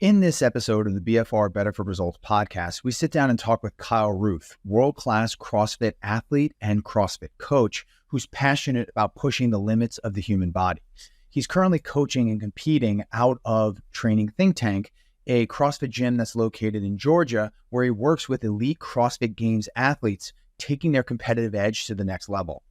In this episode of the BFR Better for Results podcast, we sit down and talk with Kyle Ruth, world-class CrossFit athlete and CrossFit coach who's passionate about pushing the limits of the human body. He's currently coaching and competing out of Training Think Tank, a CrossFit gym that's located in Georgia, where he works with elite CrossFit Games athletes, taking their competitive edge to the next level.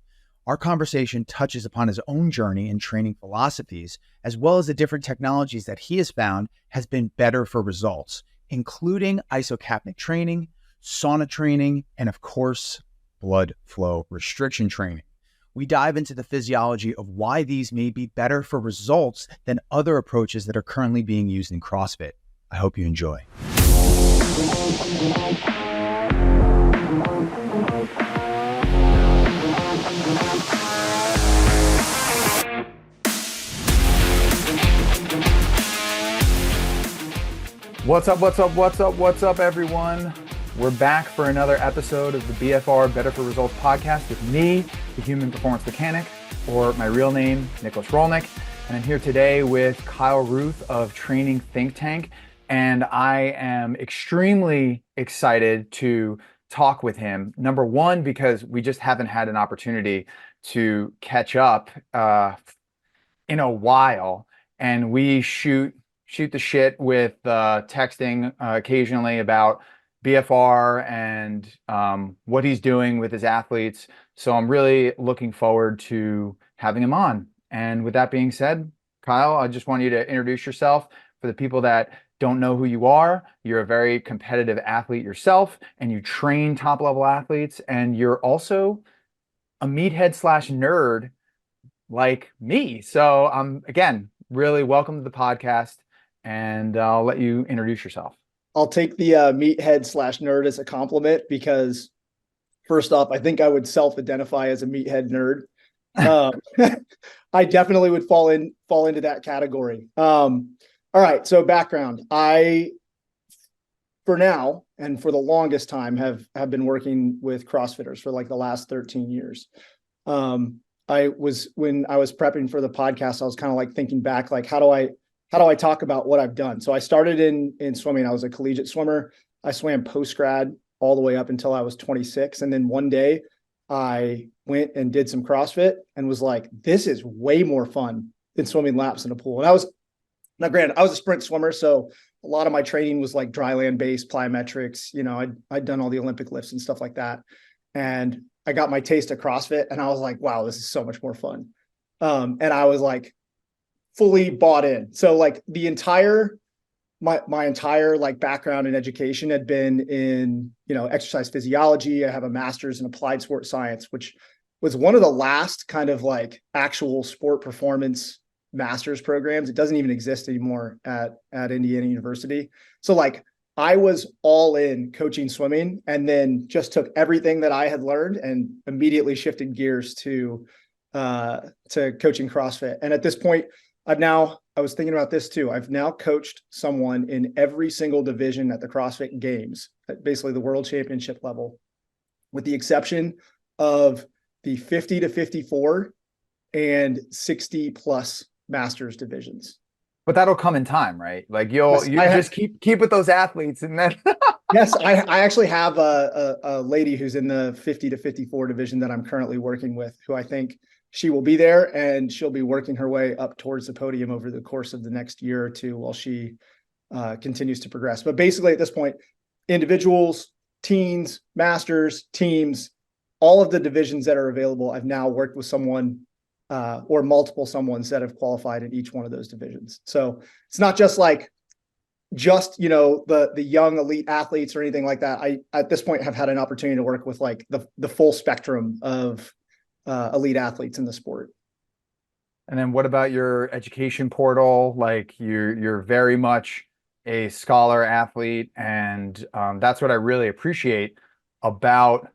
Our conversation touches upon his own journey in training philosophies, as well as the different technologies that he has found has been better for results, including isocapnic training, sauna training, and of course, blood flow restriction training. We dive into the physiology of why these may be better for results than other approaches that are currently being used in CrossFit. I hope you enjoy. What's up, everyone? We're back for another episode of the BFR Better for Results podcast with me, the human performance mechanic, or my real name, Nicholas Rolnick. And I'm here today with Kyle Ruth of Training Think Tank. And I am extremely excited to talk with him. Number one, because we just haven't had an opportunity to catch up in a while. And we shoot the shit with texting occasionally about BFR and what he's doing with his athletes. So I'm really looking forward to having him on. And with that being said, Kyle, I just want you to introduce yourself. For the people that don't know who you are, you're a very competitive athlete yourself, and you train top-level athletes, and you're also a meathead / nerd like me. So again, really welcome to the podcast. And I'll let you introduce yourself. I'll take the meathead / nerd as a compliment because first off, I think I would self-identify as a meathead nerd. I definitely would fall into that category. All right. So background, I, for now, and for the longest time have been working with CrossFitters for like the last 13 years. When I was prepping for the podcast, I was kind of like thinking back, like, how do I talk about what I've done? So I started in swimming. I was a collegiate swimmer. I swam post-grad all the way up until I was 26. And then one day I went and did some CrossFit and was like, this is way more fun than swimming laps in a pool. And now granted, I was a sprint swimmer. So a lot of my training was like dry land based plyometrics. You know, I'd done all the Olympic lifts and stuff like that. And I got my taste of CrossFit and I was like, wow, this is so much more fun. And I was like, fully bought in. So like my entire like background in education had been in, exercise physiology. I have a master's in applied sport science, which was one of the last kind of like actual sport performance master's programs. It doesn't even exist anymore at Indiana University. So like I was all in coaching swimming and then just took everything that I had learned and immediately shifted gears to coaching CrossFit. And at this point, I was thinking about this too. I've now coached someone in every single division at the CrossFit Games, at basically the world championship level, with the exception of the 50 to 54 and 60 plus masters divisions. But that'll come in time, right? Like you just keep with those athletes and then. Yes, I actually have a lady who's in the 50 to 54 division that I'm currently working with, who I think she will be there and she'll be working her way up towards the podium over the course of the next year or two while she continues to progress. But basically at this point, individuals, teens, masters, teams, all of the divisions that are available, I've now worked with someone or multiple someones that have qualified in each one of those divisions. So it's not just like the young elite athletes or anything like that. I, at this point, have had an opportunity to work with like the full spectrum of elite athletes in the sport. And then what about your education portal? Like you're very much a scholar athlete, and that's what I really appreciate about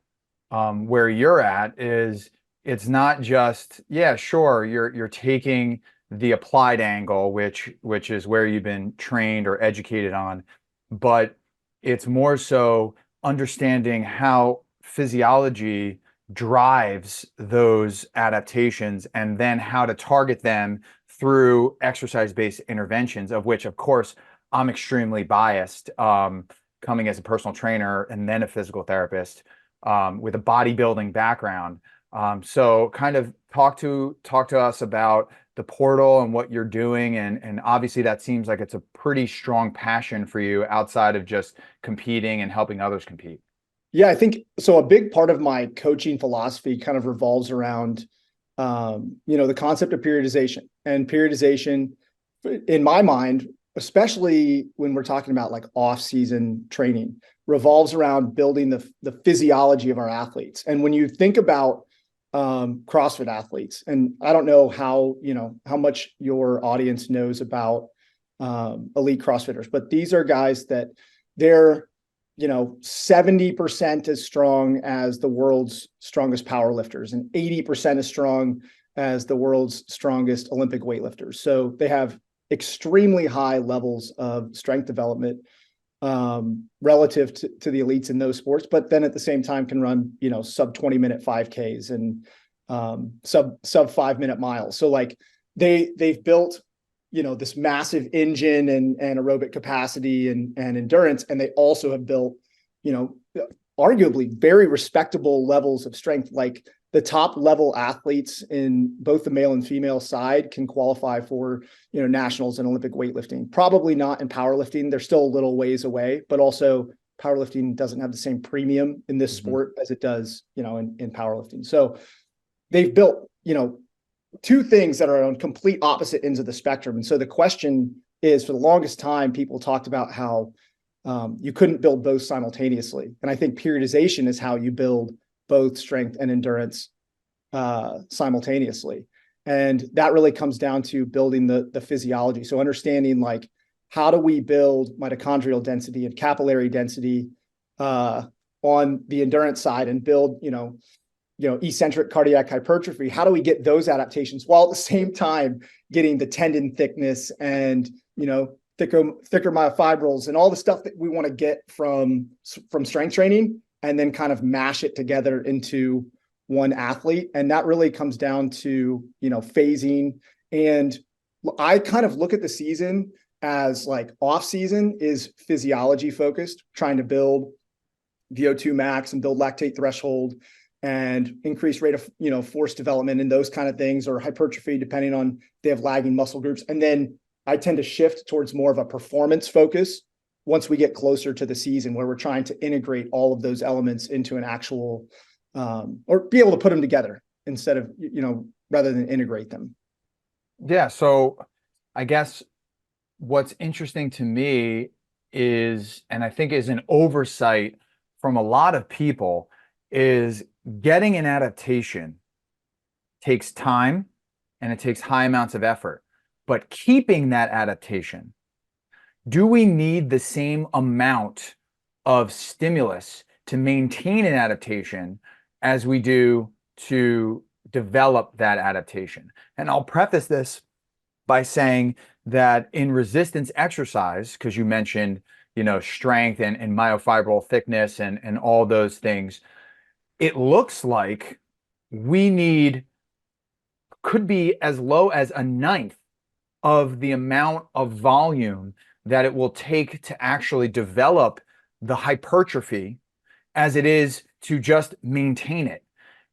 where you're at. Is it's not just, yeah, sure, you're taking the applied angle, which is where you've been trained or educated on, but it's more so understanding how physiology drives those adaptations and then how to target them through exercise-based interventions, of which, of course, I'm extremely biased, coming as a personal trainer and then a physical therapist, with a bodybuilding background. So kind of talk to us about the portal and what you're doing. And obviously that seems like it's a pretty strong passion for you outside of just competing and helping others compete. Yeah, I think so. A big part of my coaching philosophy kind of revolves around, the concept of periodization. And periodization, in my mind, especially when we're talking about like off-season training, revolves around building the physiology of our athletes. And when you think about CrossFit athletes, and I don't know how much your audience knows about elite CrossFitters, but these are guys that they're 70% as strong as the world's strongest power lifters and 80% as strong as the world's strongest Olympic weightlifters. So they have extremely high levels of strength development relative to the elites in those sports, but then at the same time can run, sub 20-minute 5Ks and sub 5-minute miles. So like they've built this massive engine and aerobic capacity and endurance. And they also have built, arguably very respectable levels of strength. Like the top level athletes in both the male and female side can qualify for, nationals and Olympic weightlifting. Probably not in powerlifting. They're still a little ways away, but also powerlifting doesn't have the same premium in this sport as it does, in powerlifting. So they've built, two things that are on complete opposite ends of the spectrum. And so the question is, for the longest time, people talked about how you couldn't build both simultaneously. And I think periodization is how you build both strength and endurance simultaneously. And that really comes down to building the physiology. So understanding like, how do we build mitochondrial density and capillary density on the endurance side and build, eccentric cardiac hypertrophy? How do we get those adaptations while at the same time getting the tendon thickness and, thicker myofibrils and all the stuff that we want to get from strength training, and then kind of mash it together into one athlete? And that really comes down to, phasing. And I kind of look at the season as like off season is physiology focused, trying to build VO2 max and build lactate threshold and increase rate of, force development and those kind of things, or hypertrophy, depending on they have lagging muscle groups. And then I tend to shift towards more of a performance focus once we get closer to the season, where we're trying to integrate all of those elements into an actual, or be able to put them together instead of, rather than integrate them. Yeah. So I guess what's interesting to me is, and I think is an oversight from a lot of people, is getting an adaptation takes time and it takes high amounts of effort. But keeping that adaptation, do we need the same amount of stimulus to maintain an adaptation as we do to develop that adaptation? And I'll preface this by saying that in resistance exercise, because you mentioned, strength and myofibril thickness and all those things, it looks like we could be as low as a ninth of the amount of volume that it will take to actually develop the hypertrophy as it is to just maintain it.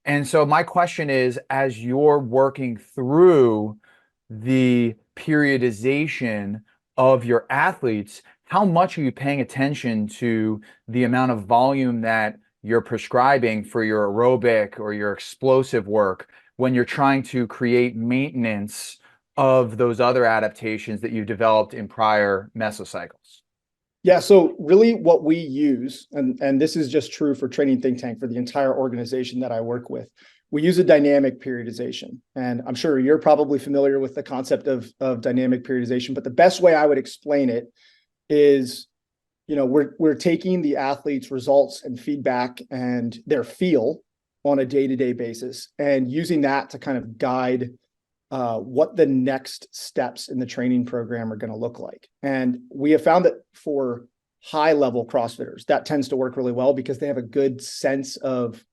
And so my question is, as you're working through the periodization of your athletes, how much are you paying attention to the amount of volume that you're prescribing for your aerobic or your explosive work when you're trying to create maintenance of those other adaptations that you've developed in prior mesocycles? Yeah. So really what we use, and this is just true for Training Think Tank, for the entire organization that I work with, we use a dynamic periodization. And I'm sure you're probably familiar with the concept of dynamic periodization, but the best way I would explain it is, we're taking the athlete's results and feedback and their feel on a day-to-day basis and using that to kind of guide what the next steps in the training program are going to look like. And we have found that for high level CrossFitters, that tends to work really well because they have a good sense of,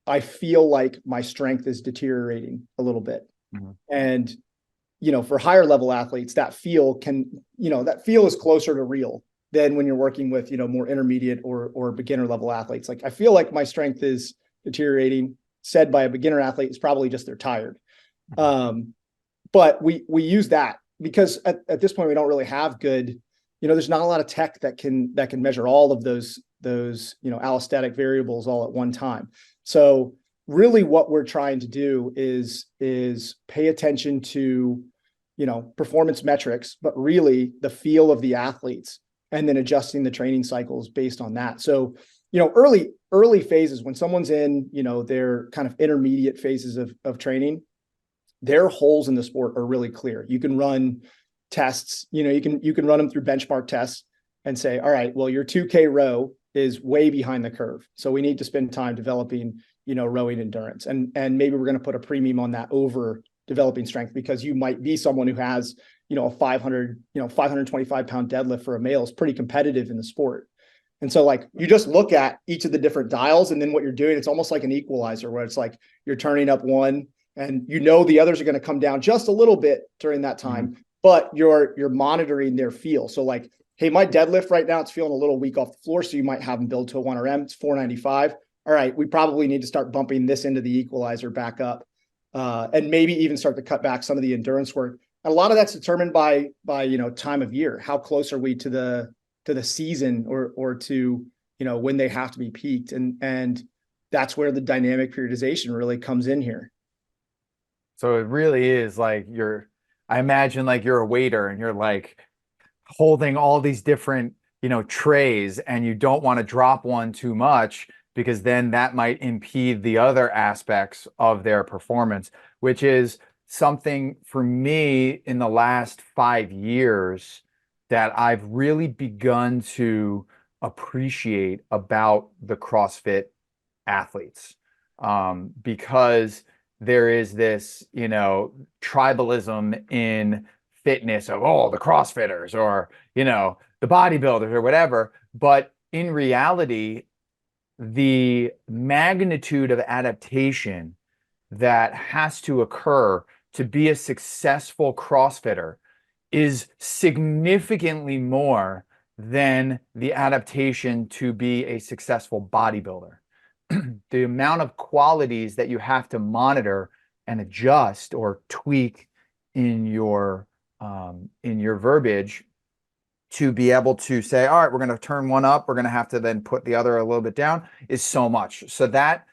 I feel like my strength is deteriorating a little bit. And for higher level athletes, that feel is closer to real than when you're working with, more intermediate or beginner level athletes. Like, I feel like my strength is deteriorating, said by a beginner athlete, is probably just they're tired. But we use that because at this point we don't really have good, there's not a lot of tech that can measure all of those allostatic variables all at one time. So really what we're trying to do is pay attention to, performance metrics, but really the feel of the athletes, and then adjusting the training cycles based on that. So, early phases, when someone's in, their kind of intermediate phases of training, their holes in the sport are really clear. You can run tests, you can run them through benchmark tests and say, all right, well, your 2K row is way behind the curve. So we need to spend time developing, rowing endurance. And maybe we're going to put a premium on that over developing strength, because you might be someone who has, a 525 pound deadlift for a male is pretty competitive in the sport. And so, like, you just look at each of the different dials, and then what you're doing, it's almost like an equalizer, where it's like you're turning up one, and the others are going to come down just a little bit during that time, but you're monitoring their feel. So, like, hey, my deadlift right now, it's feeling a little weak off the floor, so you might have them build to a 1RM. It's 495. All right, we probably need to start bumping this into the equalizer back up, and maybe even start to cut back some of the endurance work. And a lot of that's determined by time of year. How close are we to the season or to when they have to be peaked, and that's where the dynamic periodization really comes in here. So it really is like I imagine like you're a waiter and you're like holding all these different, trays, and you don't want to drop one too much, because then that might impede the other aspects of their performance, which is something for me in the last 5 years that I've really begun to appreciate about the CrossFit athletes, because there is this, tribalism in fitness of, the CrossFitters or, the bodybuilders or whatever. But in reality, the magnitude of adaptation that has to occur to be a successful CrossFitter is significantly more than the adaptation to be a successful bodybuilder. The amount of qualities that you have to monitor and adjust or tweak in your verbiage to be able to say, all right, we're going to turn one up, we're going to have to then put the other a little bit down, is so much. So that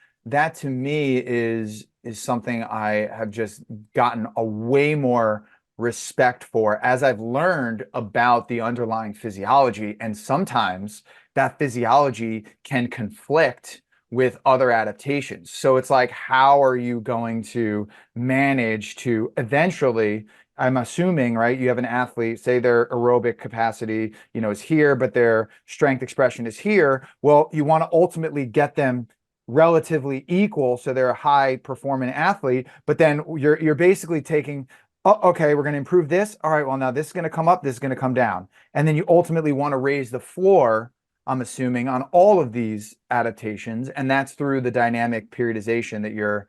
to me is something I have just gotten a way more respect for as I've learned about the underlying physiology. And sometimes that physiology can conflict with other adaptations. So it's like, how are you going to manage to eventually, I'm assuming, right, you have an athlete, say their aerobic capacity, is here, but their strength expression is here. Well, you want to ultimately get them relatively equal, so they're a high performing athlete, but then you're basically taking, okay, we're going to improve this. All right, well, now this is going to come up, this is going to come down. And then you ultimately want to raise the floor, I'm assuming, on all of these adaptations, and that's through the dynamic periodization that you're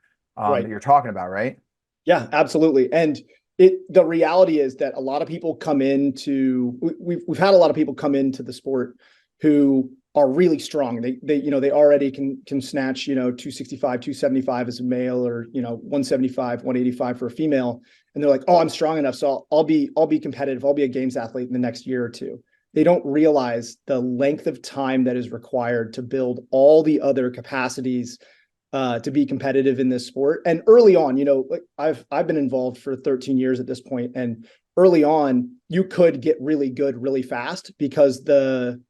talking about, right? Yeah, absolutely. And the reality is that a lot of people come into, we've had a lot of people come into the sport who are really strong. They already can snatch, 265, 275 as a male, or, 175, 185 for a female. And they're like, oh, I'm strong enough, so I'll be competitive. I'll be a games athlete in the next year or two. They don't realize the length of time that is required to build all the other capacities to be competitive in this sport. And early on, I've been involved for 13 years at this point, and early on, you could get really good really fast, because the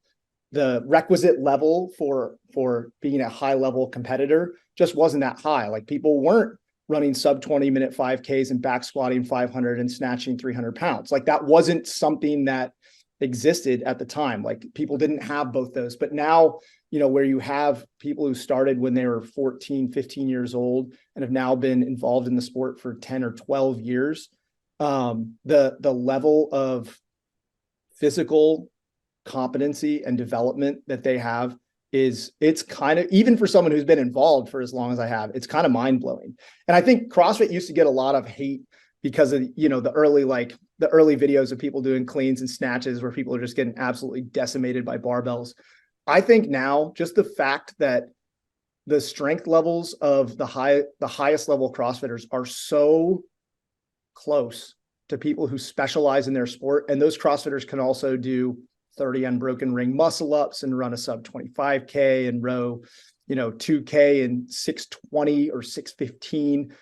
requisite level for being a high level competitor just wasn't that high. Like, people weren't running sub 20-minute 5Ks and back squatting 500 and snatching 300 pounds. Like, that wasn't something that existed at the time. Like, people didn't have both those. But now, where you have people who started when they were 14, 15 years old and have now been involved in the sport for 10 or 12 years, the level of physical competency and development that they have it's kind of, even for someone who's been involved for as long as I have, it's kind of mind blowing. And I think CrossFit used to get a lot of hate because of, the early videos of people doing cleans and snatches where people are just getting absolutely decimated by barbells. I think now just the fact that the strength levels of the highest level CrossFitters are so close to people who specialize in their sport. And those CrossFitters can also do 30 unbroken ring muscle ups and run a sub 25K and row, 2K and 620 or 615,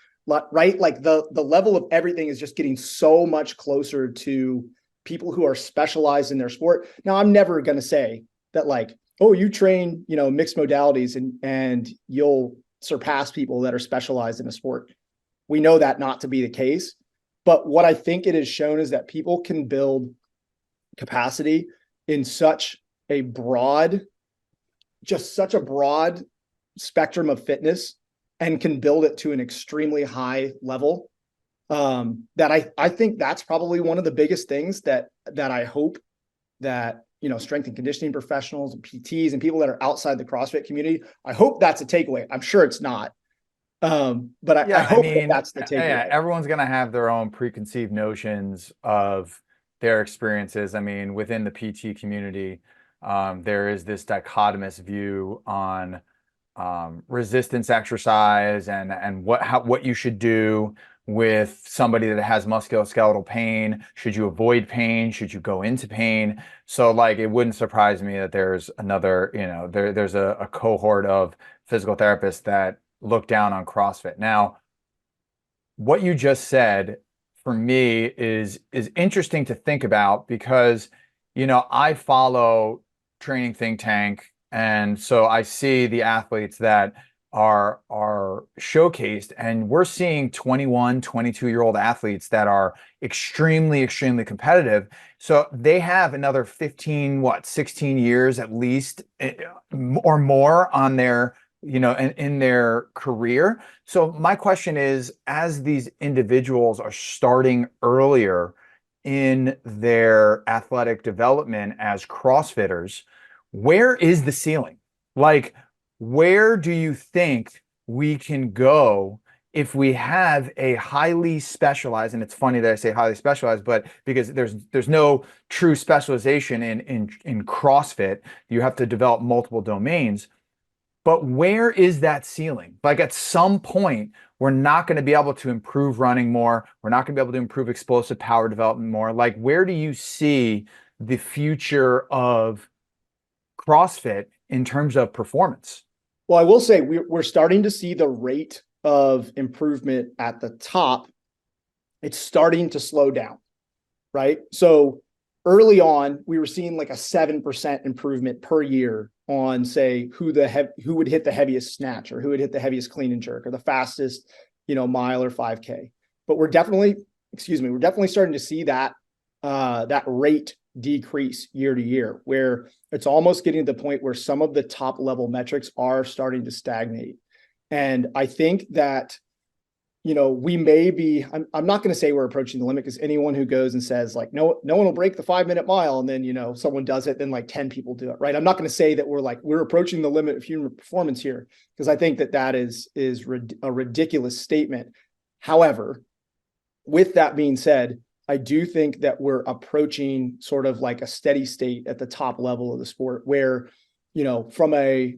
right? Like the level of everything is just getting so much closer to people who are specialized in their sport. Now, I'm never going to say that like, oh, you train, mixed modalities and you'll surpass people that are specialized in a sport. We know that not to be the case. But what I think it has shown is that people can build capacity in such a broad spectrum of fitness and can build it to an extremely high level. That I think that's probably one of the biggest things that I hope that, strength and conditioning professionals and PTs and people that are outside the CrossFit community, I hope that's a takeaway. I'm sure it's not. But I hope that's the takeaway. Yeah, everyone's going to have their own preconceived notions of their experiences. I mean, within the PT community, there is this dichotomous view on resistance exercise and what you should do with somebody that has musculoskeletal pain. Should you avoid pain? Should you go into pain? So like, it wouldn't surprise me that there's another, there's a cohort of physical therapists that look down on CrossFit. Now, what you just said for me is interesting to think about because, I follow Training Think Tank. And so I see the athletes that are showcased, and we're seeing 21, 22-year-old athletes that are extremely, extremely competitive. So they have another 16 years at least or more on their, in their career. So my question is, as these individuals are starting earlier in their athletic development as CrossFitters, where is the ceiling? Like, where do you think we can go if we have a highly specialized, and it's funny that I say highly specialized, but because there's no true specialization in CrossFit, you have to develop multiple domains. But where is that ceiling? Like at some point, we're not going to be able to improve running more. We're not going to be able to improve explosive power development more. Like, where do you see the future of CrossFit in terms of performance? Well, I will say we're starting to see the rate of improvement at the top. It's starting to slow down, right? So early on, we were seeing like a 7% improvement per year on, say, who would hit the heaviest snatch or who would hit the heaviest clean and jerk or the fastest, mile or 5K. But we're definitely starting to see that rate decrease year to year, where it's almost getting to the point where some of the top level metrics are starting to stagnate. And I think that, we may be, I'm not going to say we're approaching the limit, because anyone who goes and says like, no one will break the 5-minute mile, and then, someone does it, then like 10 people do it, right? I'm not going to say that we're approaching the limit of human performance here, because I think that is a ridiculous statement. However, with that being said, I do think that we're approaching sort of like a steady state at the top level of the sport where, from I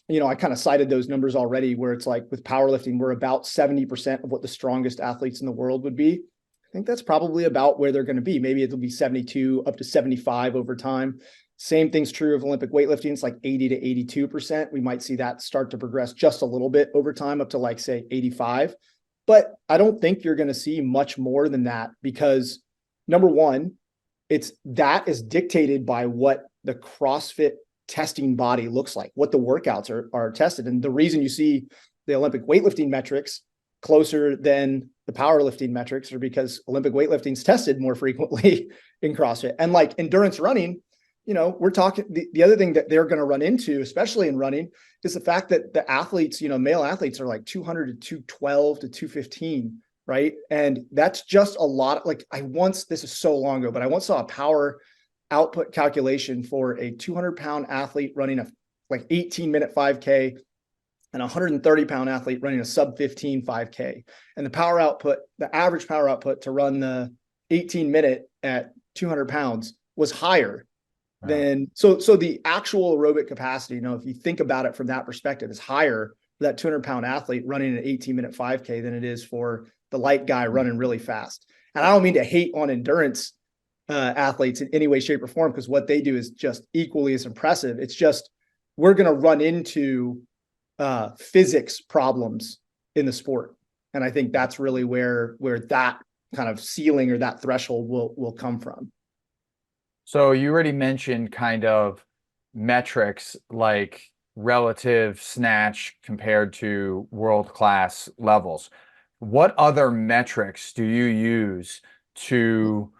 kind of cited those numbers already, where it's like with powerlifting, we're about 70% of what the strongest athletes in the world would be. I think that's probably about where they're going to be. Maybe it'll be 72 up to 75 over time. Same thing's true of Olympic weightlifting. It's like 80 to 82%. We might see that start to progress just a little bit over time up to like, say, 85. But I don't think you're going to see much more than that, because number one, that is dictated by what the CrossFit testing body looks like, what the workouts are tested. And the reason you see the Olympic weightlifting metrics closer than the powerlifting metrics are because Olympic weightlifting is tested more frequently in CrossFit. And like endurance running, we're talking, the other thing that they're going to run into, especially in running, is the fact that the athletes, male athletes are like 200 to 212 to 215, right? And that's just a lot. Like this is so long ago, but I once saw a power output calculation for a 200-pound athlete running a like 18-minute 5K and a 130-pound athlete running a sub 15 5K. And the average power output to run the 18-minute at 200 pounds was higher than, so the actual aerobic capacity, if you think about it from that perspective, is higher for that 200-pound athlete running an 18-minute 5K than it is for the light guy running really fast. And I don't mean to hate on endurance athletes in any way, shape, or form, because what they do is just equally as impressive. It's just we're going to run into physics problems in the sport, and I think that's really where that kind of ceiling or that threshold will come from. So you already mentioned kind of metrics like relative snatch compared to world-class levels. What other metrics do you use to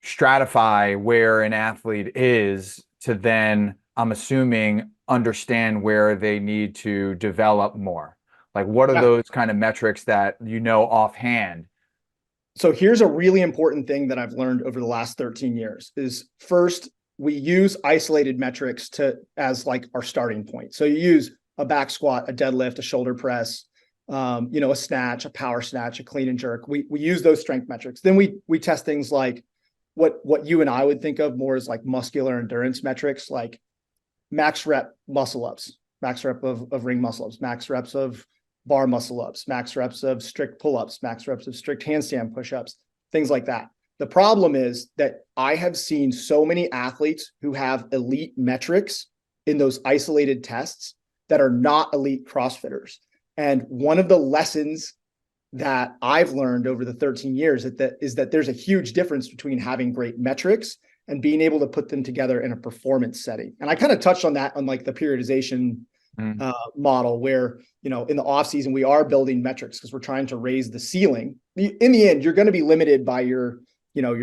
stratify where an athlete is to then, I'm assuming, understand where they need to develop more? Like, what are those kind of metrics that offhand? So here's a really important thing that I've learned over the last 13 years is, first, we use isolated metrics as like our starting point. So you use a back squat, a deadlift, a shoulder press, a snatch, a power snatch, a clean and jerk. We use those strength metrics. Then we test things like what you and I would think of more as like muscular endurance metrics, like max rep muscle ups, max rep of ring muscle ups, max reps of bar muscle ups, max reps of strict pull-ups, max reps of strict handstand push-ups, things like that. The problem is that I have seen so many athletes who have elite metrics in those isolated tests that are not elite CrossFitters. And one of the lessons that I've learned over the 13 years is that there's a huge difference between having great metrics and being able to put them together in a performance setting. And I kind of touched on that on like the periodization model, where, in the off season, we are building metrics because we're trying to raise the ceiling. In the end, you're going to be limited by your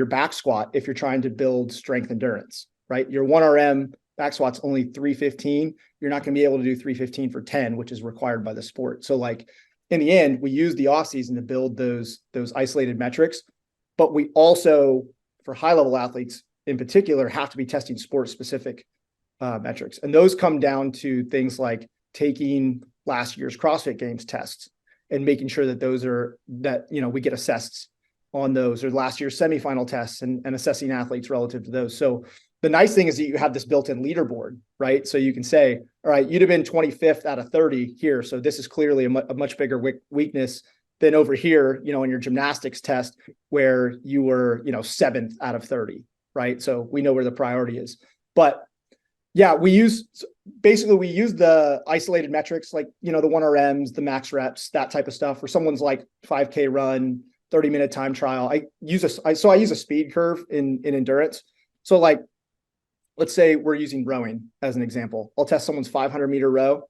back squat if you're trying to build strength endurance, right? Your 1RM back squat's only 315. You're not going to be able to do 315 for 10, which is required by the sport. So like in the end, we use the off season to build those isolated metrics, but we also, for high level athletes in particular, have to be testing sport specific metrics. And those come down to things like taking last year's CrossFit Games tests and making sure that we get assessed on those, or last year's semifinal tests and assessing athletes relative to those. So the nice thing is that you have this built-in leaderboard, right? So you can say, all right, you'd have been 25th out of 30 here. So this is clearly a much bigger weakness than over here, in your gymnastics test where you were, 7th out of 30, right? So we know where the priority is. But yeah, we use the isolated metrics, like, the 1RMs, the max reps, that type of stuff. For someone's like 5K run, 30-minute time trial, I use a speed curve in endurance. So like, let's say we're using rowing as an example. I'll test someone's 500-meter row,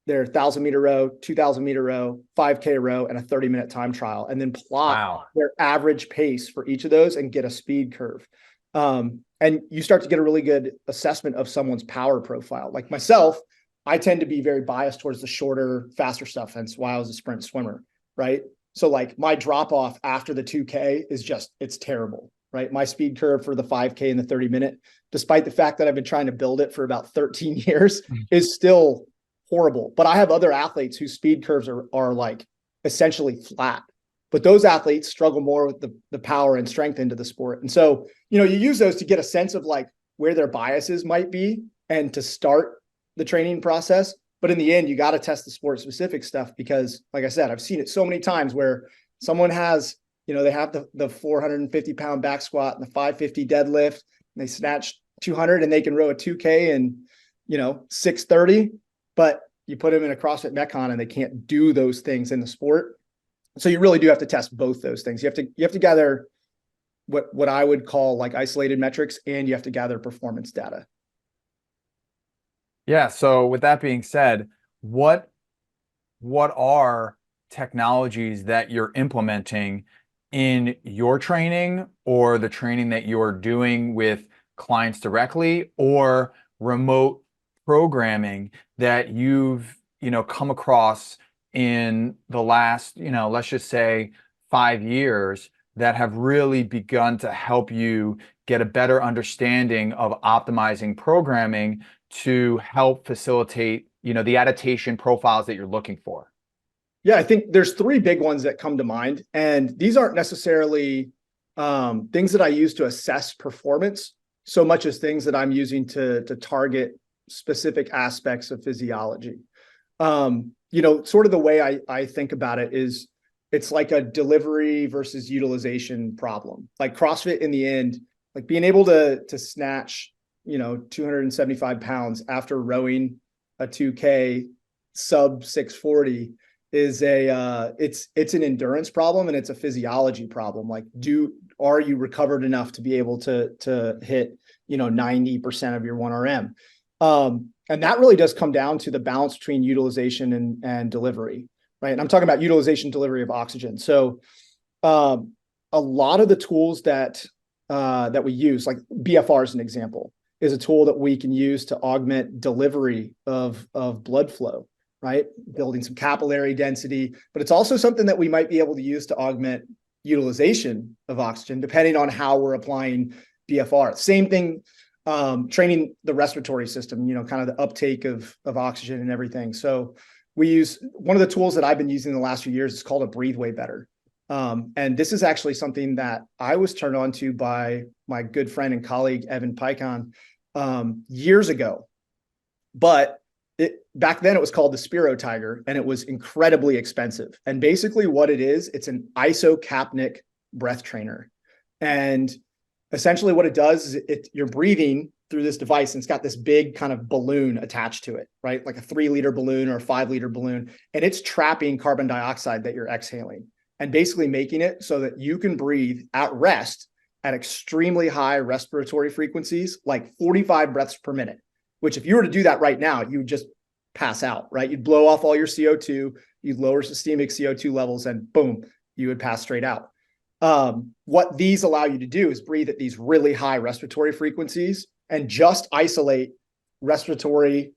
their 1,000-meter row, 2,000-meter row, 5K row, and a 30-minute time trial, and then plot their average pace for each of those and get a speed curve. And you start to get a really good assessment of someone's power profile. Like myself, I tend to be very biased towards the shorter, faster stuff. Hence why I was a sprint swimmer, right? So like my drop off after the 2K is it's terrible, right? My speed curve for the 5K and the 30-minute, despite the fact that I've been trying to build it for about 13 years, is still horrible. But I have other athletes whose speed curves are like essentially flat. But those athletes struggle more with the power and strength into the sport. And so, you use those to get a sense of like where their biases might be and to start the training process. But in the end, you got to test the sport specific stuff because, like I said, I've seen it so many times where someone has, they have the 450-pound back squat and the 550 deadlift, and they snatch 200 and they can row a 2K in, 6:30, but you put them in a CrossFit Metcon and they can't do those things in the sport. So you really do have to test both those things. You have to gather what I would call like isolated metrics, and you have to gather performance data. Yeah. So with that being said, what are technologies that you're implementing in your training or the training that you're doing with clients directly, or remote programming that you've, come across in the last, let's just say 5 years that have really begun to help you get a better understanding of optimizing programming to help facilitate, the adaptation profiles that you're looking for? Yeah, I think there's three big ones that come to mind, and these aren't necessarily things that I use to assess performance so much as things that I'm using to target specific aspects of physiology. Sort of the way I think about it is it's like a delivery versus utilization problem. Like CrossFit in the end, like being able to snatch, 275 pounds after rowing a 2K sub 640 is it's an endurance problem, and it's a physiology problem. Like, are you recovered enough to be able to hit, 90% of your 1RM? And that really does come down to the balance between utilization and delivery, right? And I'm talking about utilization, delivery of oxygen. So a lot of the tools that we use, like BFR as an example, is a tool that we can use to augment delivery of blood flow, right? Building some capillary density, but it's also something that we might be able to use to augment utilization of oxygen, depending on how we're applying BFR. Same thing, training the respiratory system, kind of the uptake of oxygen and everything. So we use one of the tools that I've been using the last few years. It's called a Breathe Way Better. And this is actually something that I was turned on to by my good friend and colleague, Evan Pycon, years ago. But back then it was called the Spiro Tiger, and it was incredibly expensive. And basically what it is, it's an isocapnic breath trainer. And essentially what it does is you're breathing through this device, and it's got this big kind of balloon attached to it, right? Like a 3-liter balloon or a 5-liter balloon. And it's trapping carbon dioxide that you're exhaling, and basically making it so that you can breathe at rest at extremely high respiratory frequencies, like 45 breaths per minute, which if you were to do that right now, you would just pass out, right? You'd blow off all your CO2, you'd lower systemic CO2 levels, and boom, you would pass straight out. What these allow you to do is breathe at these really high respiratory frequencies and just isolate respiratory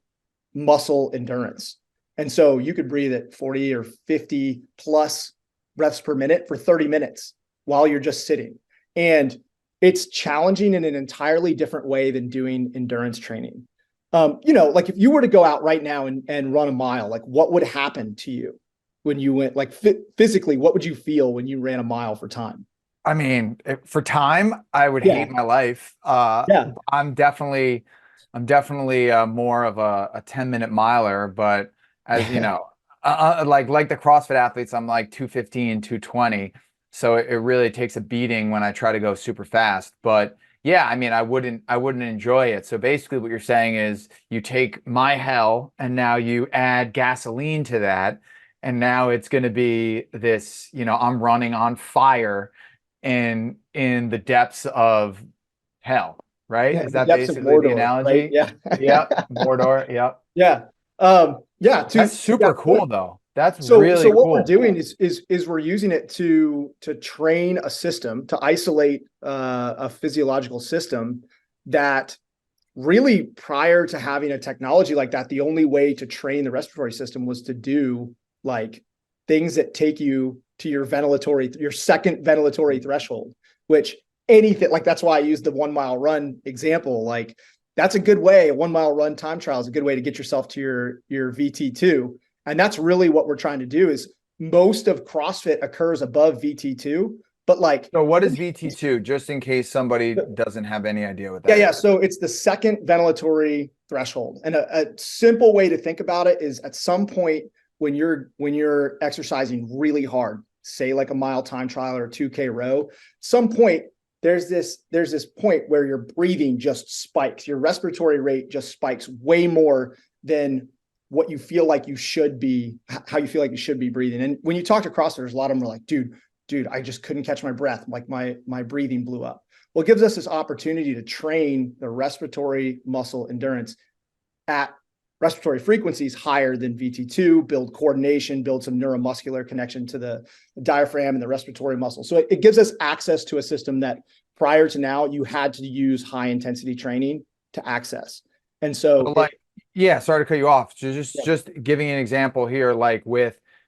muscle endurance. And so you could breathe at 40 or 50 plus breaths per minute for 30 minutes while you're just sitting. And it's challenging in an entirely different way than doing endurance training. Like if you were to go out right now and run a mile, like what would happen to you when you went, like physically, what would you feel when you ran a mile for time? I mean, for time, I would hate my life. I'm definitely more of a 10-minute miler, but as you know, like the CrossFit athletes, I'm like 215, 220. So it really takes a beating when I try to go super fast. But yeah, I mean, I wouldn't enjoy it. So basically what you're saying is you take my hell and now you add gasoline to that. And now it's going to be this, I'm running on fire in the depths of hell, right? Yeah, Is that depths of basically Mordor, the analogy? right? Yeah. Yep. Mordor. Yep. Yeah. That's super cool though. That's So really what cool. we're doing is we're using it to train a system, to isolate a physiological system that really, prior to having a technology like that, the only way to train the respiratory system was to do like things that take you to your second ventilatory threshold, which anything like, that's why I use the 1 mile run example. Like that's a good way. A 1 mile run time trial is a good way to get yourself to your VT2. And that's really what we're trying to do. Is most of CrossFit occurs above VT2, but like, so what is VT2, just in case somebody doesn't have any idea what that is? Yeah. So it's the second ventilatory threshold. And a simple way to think about it is, at some point when you're exercising really hard, say like a mile time trial or a 2K row, some point there's this point where your breathing just spikes. Your respiratory rate just spikes way more than what you feel like you should be, how you feel like you should be breathing. And when you talk to CrossFitters, a lot of them are like, dude, I just couldn't catch my breath. Like my breathing blew up. Well, it gives us this opportunity to train the respiratory muscle endurance at respiratory frequencies higher than VT2, build coordination, build some neuromuscular connection to the diaphragm and the respiratory muscle. So it gives us access to a system that prior to now you had to use high intensity training to access. And so sorry to cut you off. So just giving an example here,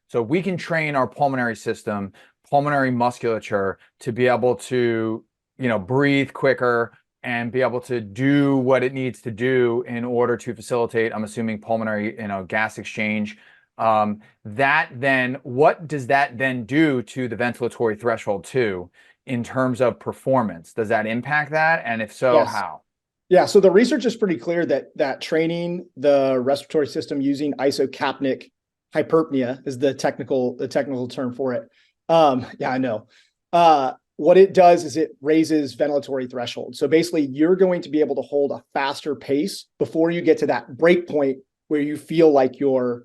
so we can train our pulmonary system, pulmonary musculature, to be able to breathe quicker and be able to do what it needs to do in order to facilitate, I'm assuming, pulmonary, gas exchange. What does that then do to the ventilatory threshold too, in terms of performance? Does that impact that? And if so, Yes. how? Yeah. So the research is pretty clear that training the respiratory system using isocapnic hyperpnea is the technical term for it. Yeah, I know. What it does is it raises ventilatory threshold. So basically, you're going to be able to hold a faster pace before you get to that break point where you feel like you're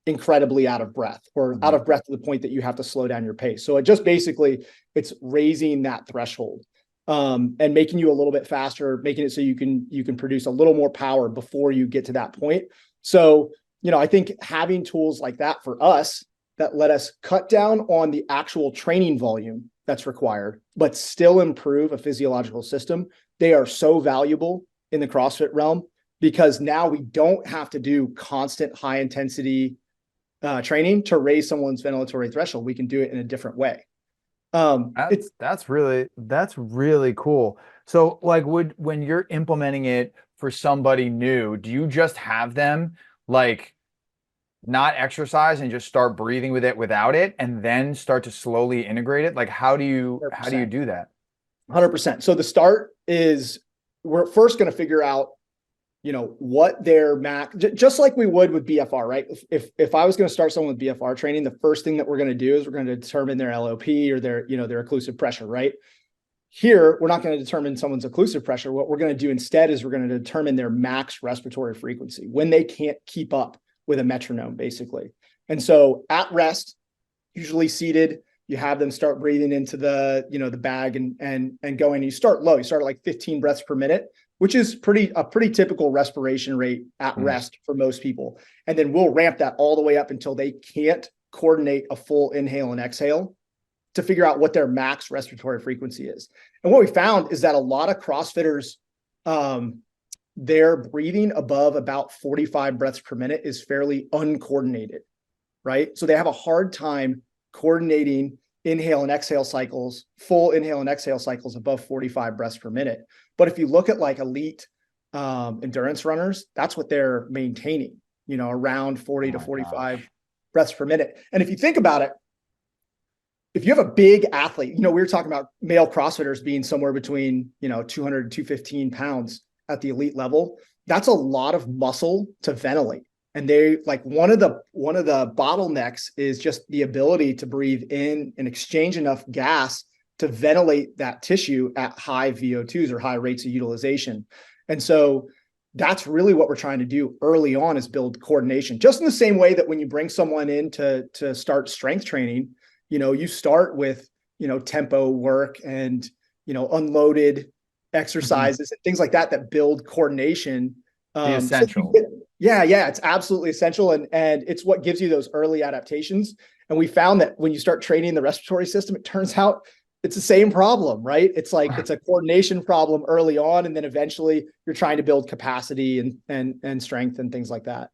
incredibly out of breath, or out of breath to the point that you have to slow down your pace. So it just basically, it's raising that threshold, and making you a little bit faster, making it so you can produce a little more power before you get to that point. So, I think having tools like that for us that let us cut down on the actual training volume that's required, but still improve a physiological system, they are so valuable in the CrossFit realm, because now we don't have to do constant high intensity training to raise someone's ventilatory threshold. We can do it in a different way. That's really cool. So when you're implementing it for somebody new, do you just have them not exercise and just start breathing with it without it, and then start to slowly integrate it? How do you do that? 100%. So the start is, we're first going to figure out, what their max, just like we would with BFR, right? If I was going to start someone with BFR training, the first thing that we're going to do is we're going to determine their LOP, or their occlusive pressure, right? Here, we're not going to determine someone's occlusive pressure. What we're going to do instead is we're going to determine their max respiratory frequency, when they can't keep up with a metronome, basically. And so at rest, usually seated, you have them start breathing into the, the bag and going. You start low. You start at 15 breaths per minute, which is a pretty typical respiration rate at rest for most people. And then we'll ramp that all the way up until they can't coordinate a full inhale and exhale, to figure out what their max respiratory frequency is. And what we found is that a lot of CrossFitters, their breathing above about 45 breaths per minute is fairly uncoordinated, right? So they have a hard time coordinating inhale and exhale cycles, full inhale and exhale cycles above 45 breaths per minute. But if you look at elite endurance runners, that's what they're maintaining, around 40 to 45 breaths per minute. And if you think about it, if you have a big athlete, we were talking about male CrossFitters being somewhere between, 200 to 215 pounds at the elite level. That's a lot of muscle to ventilate. And they one of the bottlenecks is just the ability to breathe in and exchange enough gas to ventilate that tissue at high VO2s, or high rates of utilization. And so that's really what we're trying to do early on, is build coordination. Just in the same way that when you bring someone in to start strength training, you start with, tempo work and, unloaded exercises and things like that build coordination. The essential. Yeah, it's absolutely essential. And it's what gives you those early adaptations. And we found that when you start training the respiratory system, it turns out it's the same problem, right? It's it's a coordination problem early on. And then eventually you're trying to build capacity and strength and things like that.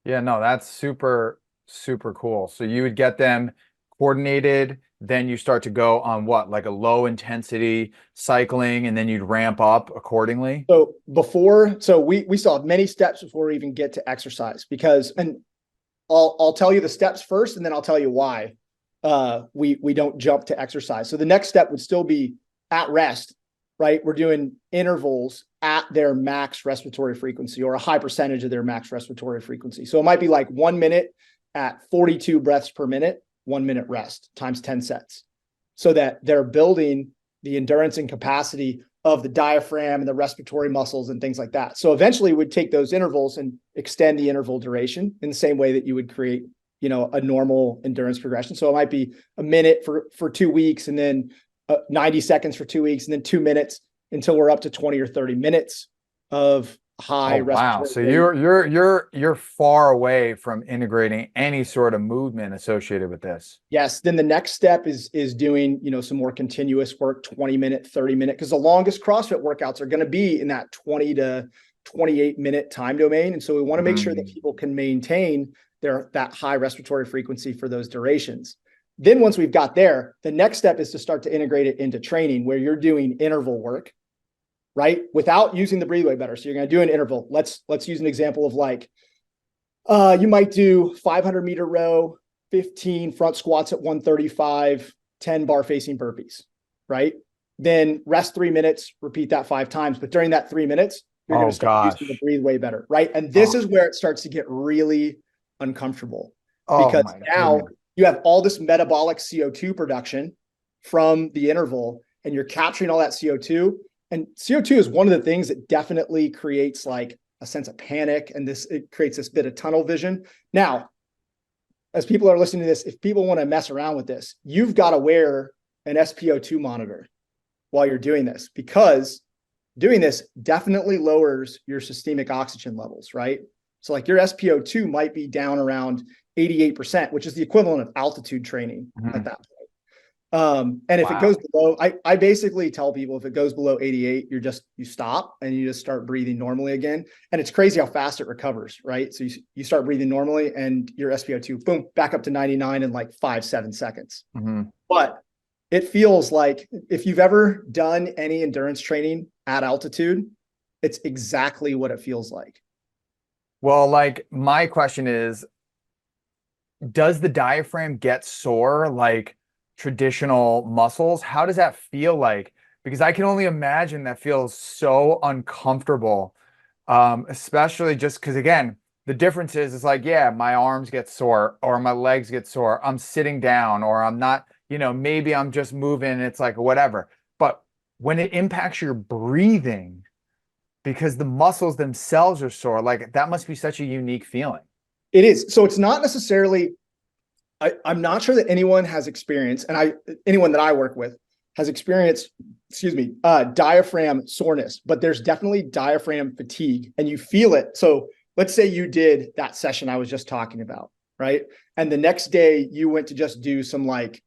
Yeah, no, that's super, super cool. So you would get them coordinated, then you start to go on what, a low intensity cycling, and then you'd ramp up accordingly. So we still have many steps before we even get to exercise, and I'll tell you the steps first, and then I'll tell you why we don't jump to exercise. So the next step would still be at rest, right? We're doing intervals at their max respiratory frequency, or a high percentage of their max respiratory frequency. So it might be 1 minute at 42 breaths per minute, 1 minute rest times 10 sets, so that they're building the endurance and capacity of the diaphragm and the respiratory muscles and things like that. So eventually we'd take those intervals and extend the interval duration in the same way that you would create, a normal endurance progression. So it might be a minute for 2 weeks, and then 90 seconds for 2 weeks, and then 2 minutes until we're up to 20 or 30 minutes of high respiratory. Wow. So you're far away from integrating any sort of movement associated with this. Yes. Then the next step is doing, some more continuous work, 20-minute, 30-minute, because the longest CrossFit workouts are going to be in that 20 to 28-minute time domain. And so we want to make sure that people can maintain that high respiratory frequency for those durations. Then once we've got there, the next step is to start to integrate it into training where you're doing interval work, right? Without using the breathe way better. So you're going to do an interval. Let's use an example of like, you might do 500-meter row, 15 front squats at 135, 10 bar facing burpees, right? Then rest 3 minutes, repeat that 5 times. But during that 3 minutes, you're going to start using the breathe way better, right? And this is where it starts to get really uncomfortable because now you have all this metabolic CO2 production from the interval and you're capturing all that CO2. And CO2 is one of the things that definitely creates like a sense of panic and it creates this bit of tunnel vision. Now, as people are listening to this, if people want to mess around with this, you've got to wear an SpO2 monitor while you're doing this, because doing this definitely lowers your systemic oxygen levels, right? So like your SpO2 might be down around 88%, which is the equivalent of altitude training at that point. And if it goes below, I basically tell people if it goes below 88, you stop and you just start breathing normally again. And it's crazy how fast it recovers, right? So you start breathing normally and your SpO2, boom, back up to 99 in like 5-7 seconds. But it feels like if you've ever done any endurance training at altitude, it's exactly what it feels like. Well, like my question is, does the diaphragm get sore like traditional muscles? How does that feel like? Because I can only imagine that feels so uncomfortable, especially just because, again, the difference is it's like, yeah, my arms get sore or my legs get sore. I'm sitting down or I'm not, maybe I'm just moving. It's like whatever. But when it impacts your breathing, because the muscles themselves are sore, like that must be such a unique feeling. It is. So it's not necessarily, I'm not sure that anyone has experienced, and anyone that I work with has experienced, diaphragm soreness, but there's definitely diaphragm fatigue and you feel it. So let's say you did that session I was just talking about, right? And the next day you went to just do some like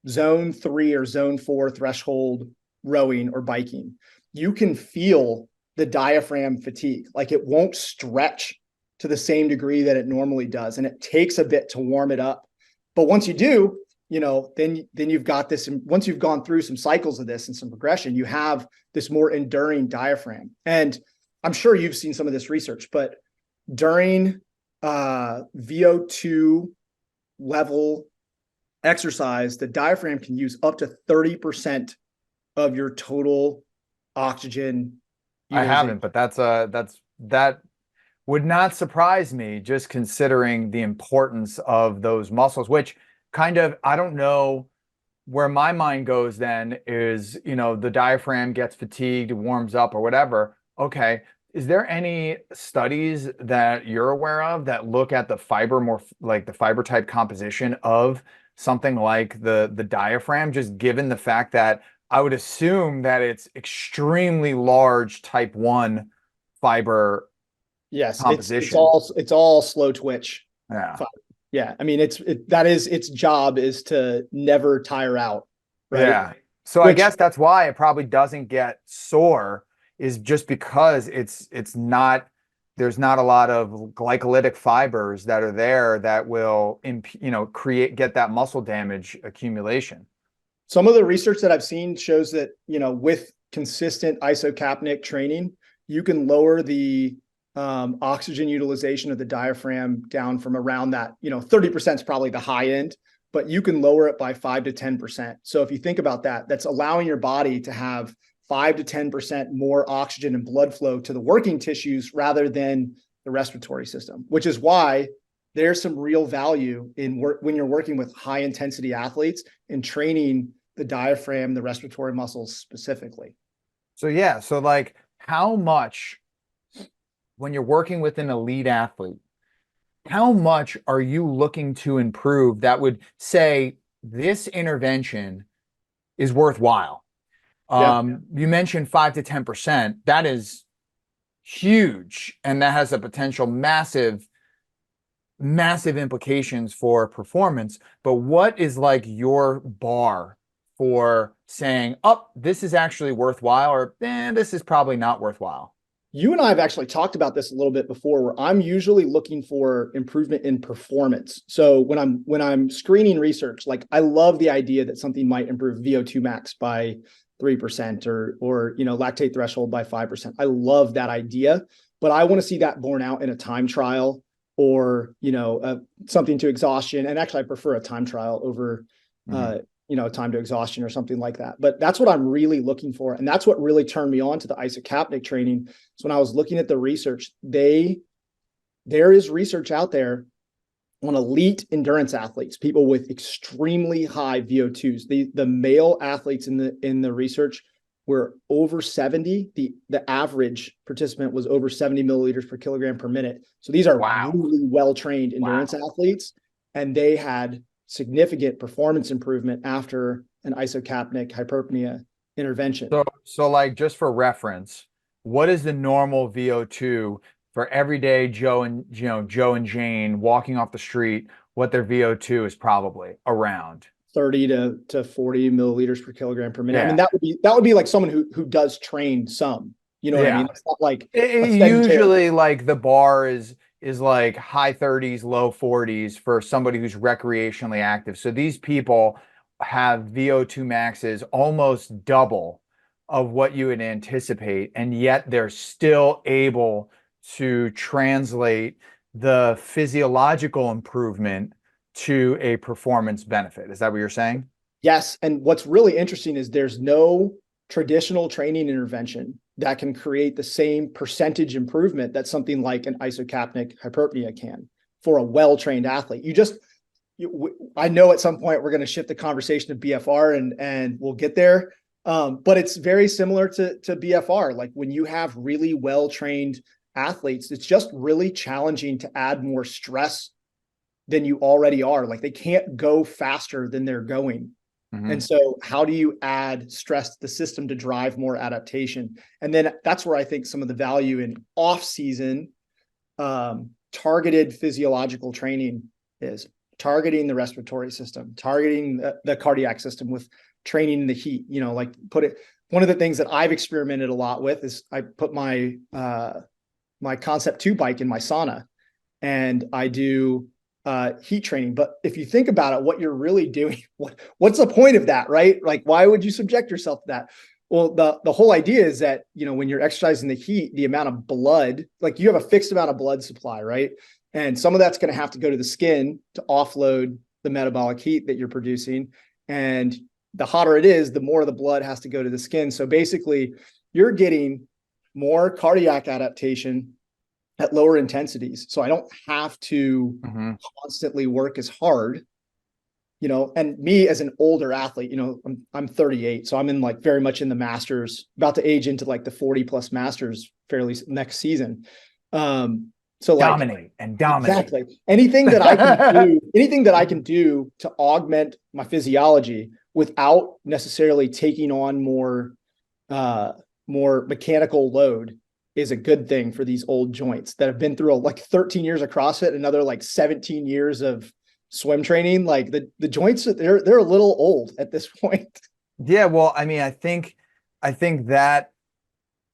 zone 3 or zone 4 threshold rowing or biking. You can feel the diaphragm fatigue. Like it won't stretch to the same degree that it normally does. And it takes a bit to warm it up. But once you do, then you've got this, and once you've gone through some cycles of this and some progression, you have this more enduring diaphragm. And I'm sure you've seen some of this research, but during VO2 level exercise, the diaphragm can use up to 30% of your total oxygen. I haven't, but that would not surprise me, just considering the importance of those muscles, which kind of, I don't know where my mind goes then is, the diaphragm gets fatigued, warms up or whatever. Okay. Is there any studies that you're aware of that look at the fiber type composition of something like the diaphragm, just given the fact that I would assume that it's extremely large type 1 fiber composition. It's all slow twitch. Yeah. Fiber. Yeah. I mean, its job is to never tire out. Right. Yeah. So I guess that's why it probably doesn't get sore, is just because there's not a lot of glycolytic fibers that are there that will get that muscle damage accumulation. Some of the research that I've seen shows that, with consistent isocapnic training, you can lower the oxygen utilization of the diaphragm down from around that, 30% is probably the high end, but you can lower it by 5 to 10%. So if you think about that, that's allowing your body to have 5 to 10% more oxygen and blood flow to the working tissues rather than the respiratory system, which is why there's some real value in when you're working with high intensity athletes and training the diaphragm, the respiratory muscles specifically. So yeah, so like how much, when you're working with an elite athlete, how much are you looking to improve that would say this intervention is worthwhile? You mentioned 5 to 10%. That is huge. And that has a potential massive implications for performance. But what is like your bar for saying, this is actually worthwhile, or this is probably not worthwhile? You and I have actually talked about this a little bit before, where I'm usually looking for improvement in performance. So when I'm screening research, like I love the idea that something might improve VO2 max by 3% or lactate threshold by 5%. I love that idea, but I want to see that borne out in a time trial or something to exhaustion. And actually, I prefer a time trial over time to exhaustion or something like that. But that's what I'm really looking for. And that's what really turned me on to the isocapnic training. So when I was looking at the research, there is research out there on elite endurance athletes, people with extremely high VO2s. The male athletes in the research were over 70. The average participant was over 70 milliliters per kilogram per minute. So these are really well-trained endurance athletes, and they had significant performance improvement after an isocapnic hyperpnea intervention. So like just for reference, what is the normal VO2 for everyday Joe and Jane walking off the street? What their VO2 is probably around 30 to 40 milliliters per kilogram per minute. Yeah. I mean, that would be like someone who does train some. You know what I mean? It's not like usually like the bar is like high 30s, low 40s for somebody who's recreationally active. So these people have VO2 maxes almost double of what you would anticipate, and yet they're still able to translate the physiological improvement to a performance benefit. Is that what you're saying? Yes. And what's really interesting is there's no traditional training intervention that can create the same percentage improvement that something like an isocapnic hyperpnea can for a well-trained athlete. I know at some point we're going to shift the conversation to BFR and we'll get there. But it's very similar to BFR. Like when you have really well-trained athletes, it's just really challenging to add more stress than you already are. Like they can't go faster than they're going. And so how do you add stress to the system to drive more adaptation? And then that's where I think some of the value in off-season targeted physiological training is. Targeting the respiratory system, targeting the cardiac system with training in the heat. One of the things that I've experimented a lot with is I put my Concept 2 bike in my sauna and I do heat training. But if you think about it, what you're really doing, what's the point of that, right? Like, why would you subject yourself to that? Well, the whole idea is that, when you're exercising the heat, the amount of blood, like you have a fixed amount of blood supply, right? And some of that's going to have to go to the skin to offload the metabolic heat that you're producing. And the hotter it is, the more of the blood has to go to the skin. So basically, you're getting more cardiac adaptation at lower intensities. So I don't have to constantly work as hard, and me as an older athlete, I'm 38. So I'm in like very much in the masters, about to age into like the 40 plus masters fairly next season. So like dominate. Exactly. Anything that I can do to augment my physiology without necessarily taking on more mechanical load is a good thing for these old joints that have been through like 13 years of CrossFit, another like 17 years of swim training. Like the joints, they're a little old at this point. Yeah. Well, I mean, I think that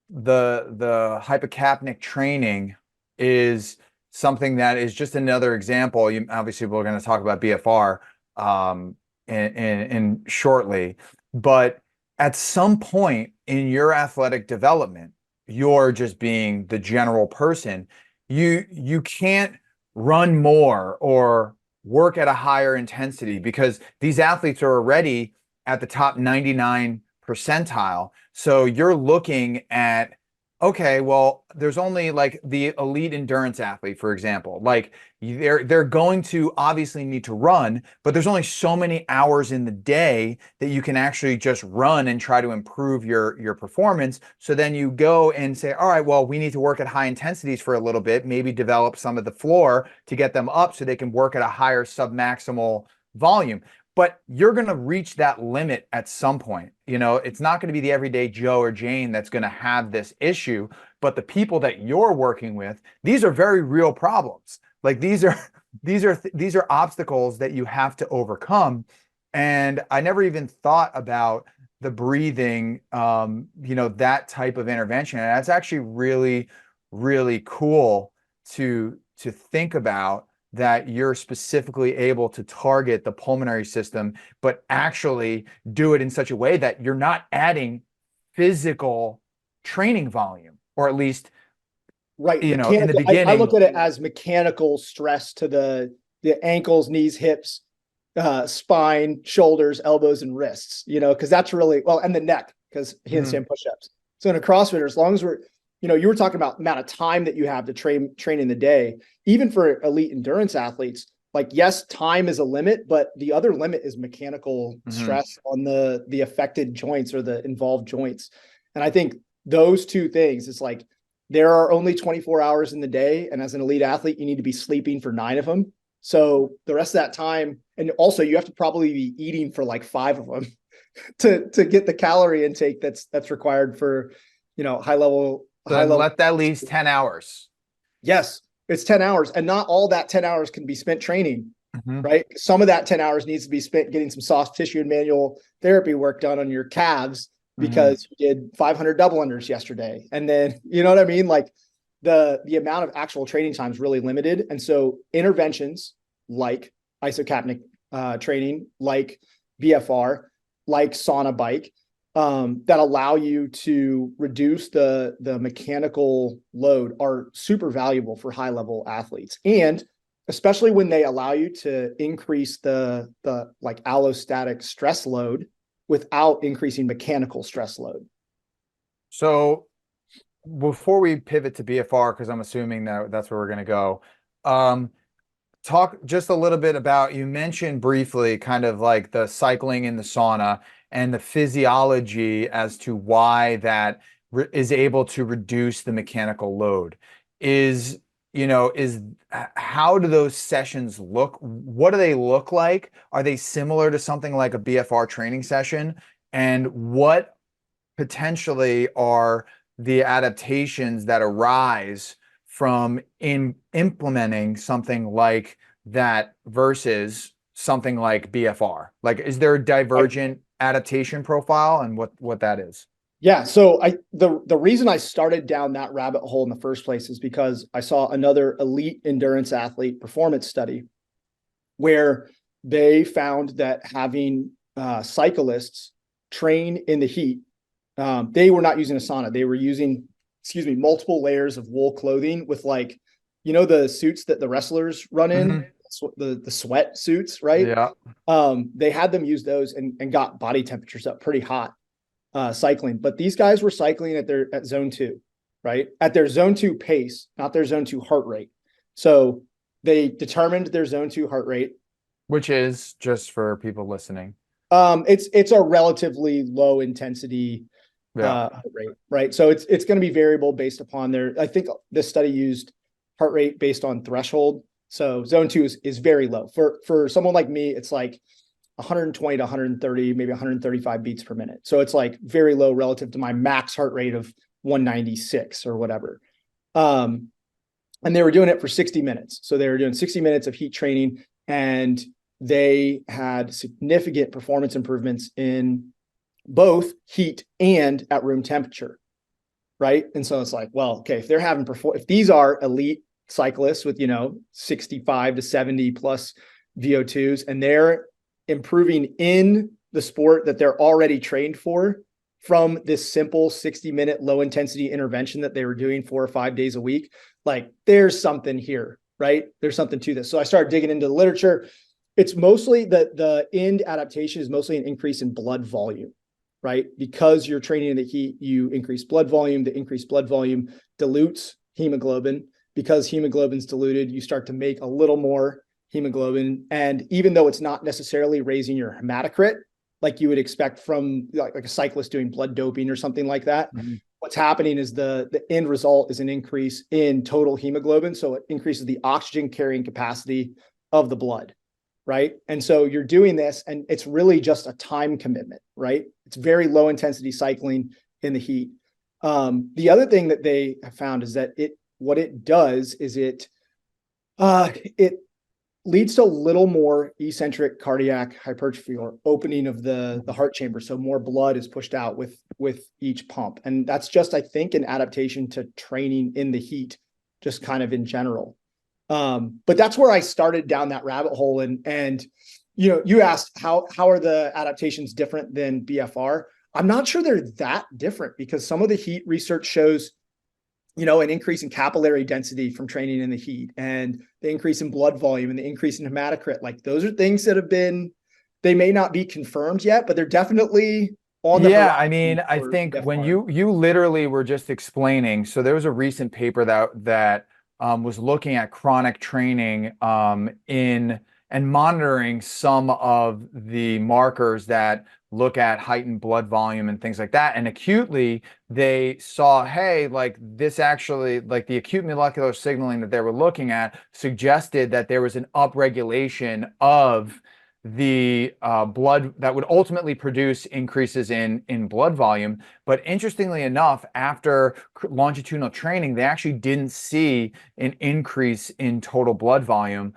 the hypercapnic training is something that is just another example. Obviously, we're going to talk about BFR in shortly, but at some point in your athletic development, you're just being the general person. You can't run more or work at a higher intensity because these athletes are already at the top 99 percentile. So you're looking at, okay, well, there's only like the elite endurance athlete, for example, like they're going to obviously need to run, but there's only so many hours in the day that you can actually just run and try to improve your performance. So then you go and say, all right, well, we need to work at high intensities for a little bit, maybe develop some of the floor to get them up so they can work at a higher submaximal volume. But you're going to reach that limit at some point. It's not going to be the everyday Joe or Jane that's going to have this issue, but the people that you're working with, these are very real problems. Like these are obstacles that you have to overcome. And I never even thought about the breathing, that type of intervention. And that's actually really, really cool to think about, that you're specifically able to target the pulmonary system, but actually do it in such a way that you're not adding physical training volume, or at least, Right. in the Mechanical. I beginning. look at it as mechanical stress to the ankles, knees, hips, spine, shoulders, elbows, and wrists, because that's really, well, and the neck, because handstand push-ups. So in a CrossFitter, as long as we're, you were talking about amount of time that you have to train in the day, even for elite endurance athletes, like, yes, time is a limit, but the other limit is mechanical stress on the affected joints or the involved joints. And I think those two things, it's like, there are only 24 hours in the day. And as an elite athlete, you need to be sleeping for 9 of them. So the rest of that time, and also you have to probably be eating for like 5 of them to get the calorie intake that's required for, high level. Let that leave 10 hours. Yes, it's 10 hours, and not all that 10 hours can be spent training, right? Some of that 10 hours needs to be spent getting some soft tissue and manual therapy work done on your calves, because you did 500 double unders yesterday. And then, you know what I mean? Like, the amount of actual training time is really limited. And so interventions like isocapnic training, like BFR, like sauna bike, that allow you to reduce the mechanical load, are super valuable for high level athletes. And especially when they allow you to increase the like allostatic stress load without increasing mechanical stress load. So before we pivot to BFR, because I'm assuming that's where we're going to go, talk just a little bit about, you mentioned briefly kind of like the cycling in the sauna and the physiology as to why that is able to reduce the mechanical load. How do those sessions look? What do they look like? Are they similar to something like a BFR training session? And what potentially are the adaptations that arise from implementing something like that versus something like BFR? Like, is there a divergent adaptation profile, and what that is? Yeah. So the reason I started down that rabbit hole in the first place is because I saw another elite endurance athlete performance study where they found that having cyclists train in the heat, they were not using a sauna. They were using, multiple layers of wool clothing with, like, the suits that the wrestlers run in, the sweat suits, right? Yeah. They had them use those and got body temperatures up pretty hot. Cycling, but these guys were cycling at zone 2, right? At their zone 2 pace, not their zone 2 heart rate. So they determined their zone 2 heart rate, which is, just for people listening, it's a relatively low intensity heart rate, right? So it's going to be variable based upon I think this study used heart rate based on threshold. So zone 2 is very low. For someone like me, it's like 120 to 130, maybe 135 beats per minute. So it's like very low relative to my max heart rate of 196 or whatever. And they were doing it for 60 minutes. So they were doing 60 minutes of heat training, and they had significant performance improvements in both heat and at room temperature. Right. And so it's like, well, okay, if they're having if these are elite cyclists with, 65 to 70 plus VO2s, and they're improving in the sport that they're already trained for from this simple 60-minute low intensity intervention that they were doing 4 or 5 days a week, like, there's something here, right? There's something to this. So I started digging into the literature. It's mostly the end adaptation is mostly an increase in blood volume, right? Because you're training in the heat, you increase blood volume. The increased blood volume dilutes hemoglobin. Because hemoglobin's diluted, you start to make a little more hemoglobin. And even though it's not necessarily raising your hematocrit, like you would expect from like a cyclist doing blood doping or something like that, what's happening is the end result is an increase in total hemoglobin. So it increases the oxygen carrying capacity of the blood, right? And so you're doing this, and it's really just a time commitment, right? It's very low intensity cycling in the heat. The other thing that they have found is that what it does is it leads to a little more eccentric cardiac hypertrophy or opening of the heart chamber. So more blood is pushed out with each pump. And that's just, I think, an adaptation to training in the heat, just kind of in general. But that's where I started down that rabbit hole. And you asked how are the adaptations different than BFR? I'm not sure they're that different, because some of the heat research shows an increase in capillary density from training in the heat, and the increase in blood volume and the increase in hematocrit. Like, those are things that they may not be confirmed yet, but they're definitely on the horizon. I mean, I think BFR. when you literally were just explaining, so there was a recent paper that was looking at chronic training in and monitoring some of the markers that look at heightened blood volume and things like that. And acutely, they saw, hey, like this actually, like the acute molecular signaling that they were looking at suggested that there was an upregulation of the blood that would ultimately produce increases in blood volume. But interestingly enough, after longitudinal training, they actually didn't see an increase in total blood volume.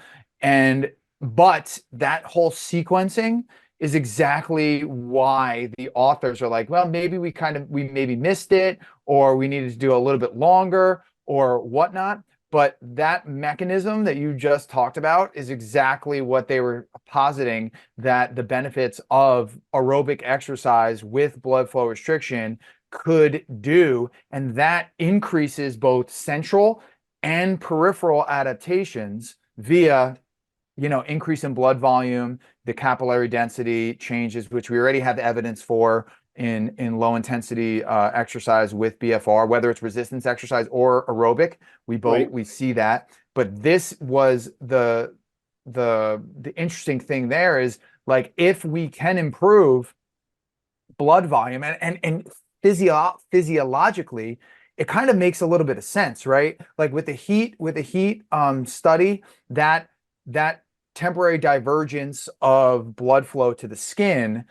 But that whole sequencing is exactly why the authors are like, well, maybe we maybe missed it, or we needed to do a little bit longer or whatnot. But that mechanism that you just talked about is exactly what they were positing, that the benefits of aerobic exercise with blood flow restriction could do. And that increases both central and peripheral adaptations via increase in blood volume, the capillary density changes, which we already have evidence for in low intensity exercise with BFR, whether it's resistance exercise or aerobic. We see that. But this was the interesting thing there is, like, if we can improve blood volume and physiologically, it kind of makes a little bit of sense, right? Like with the heat study, that temporary divergence of blood flow to the skin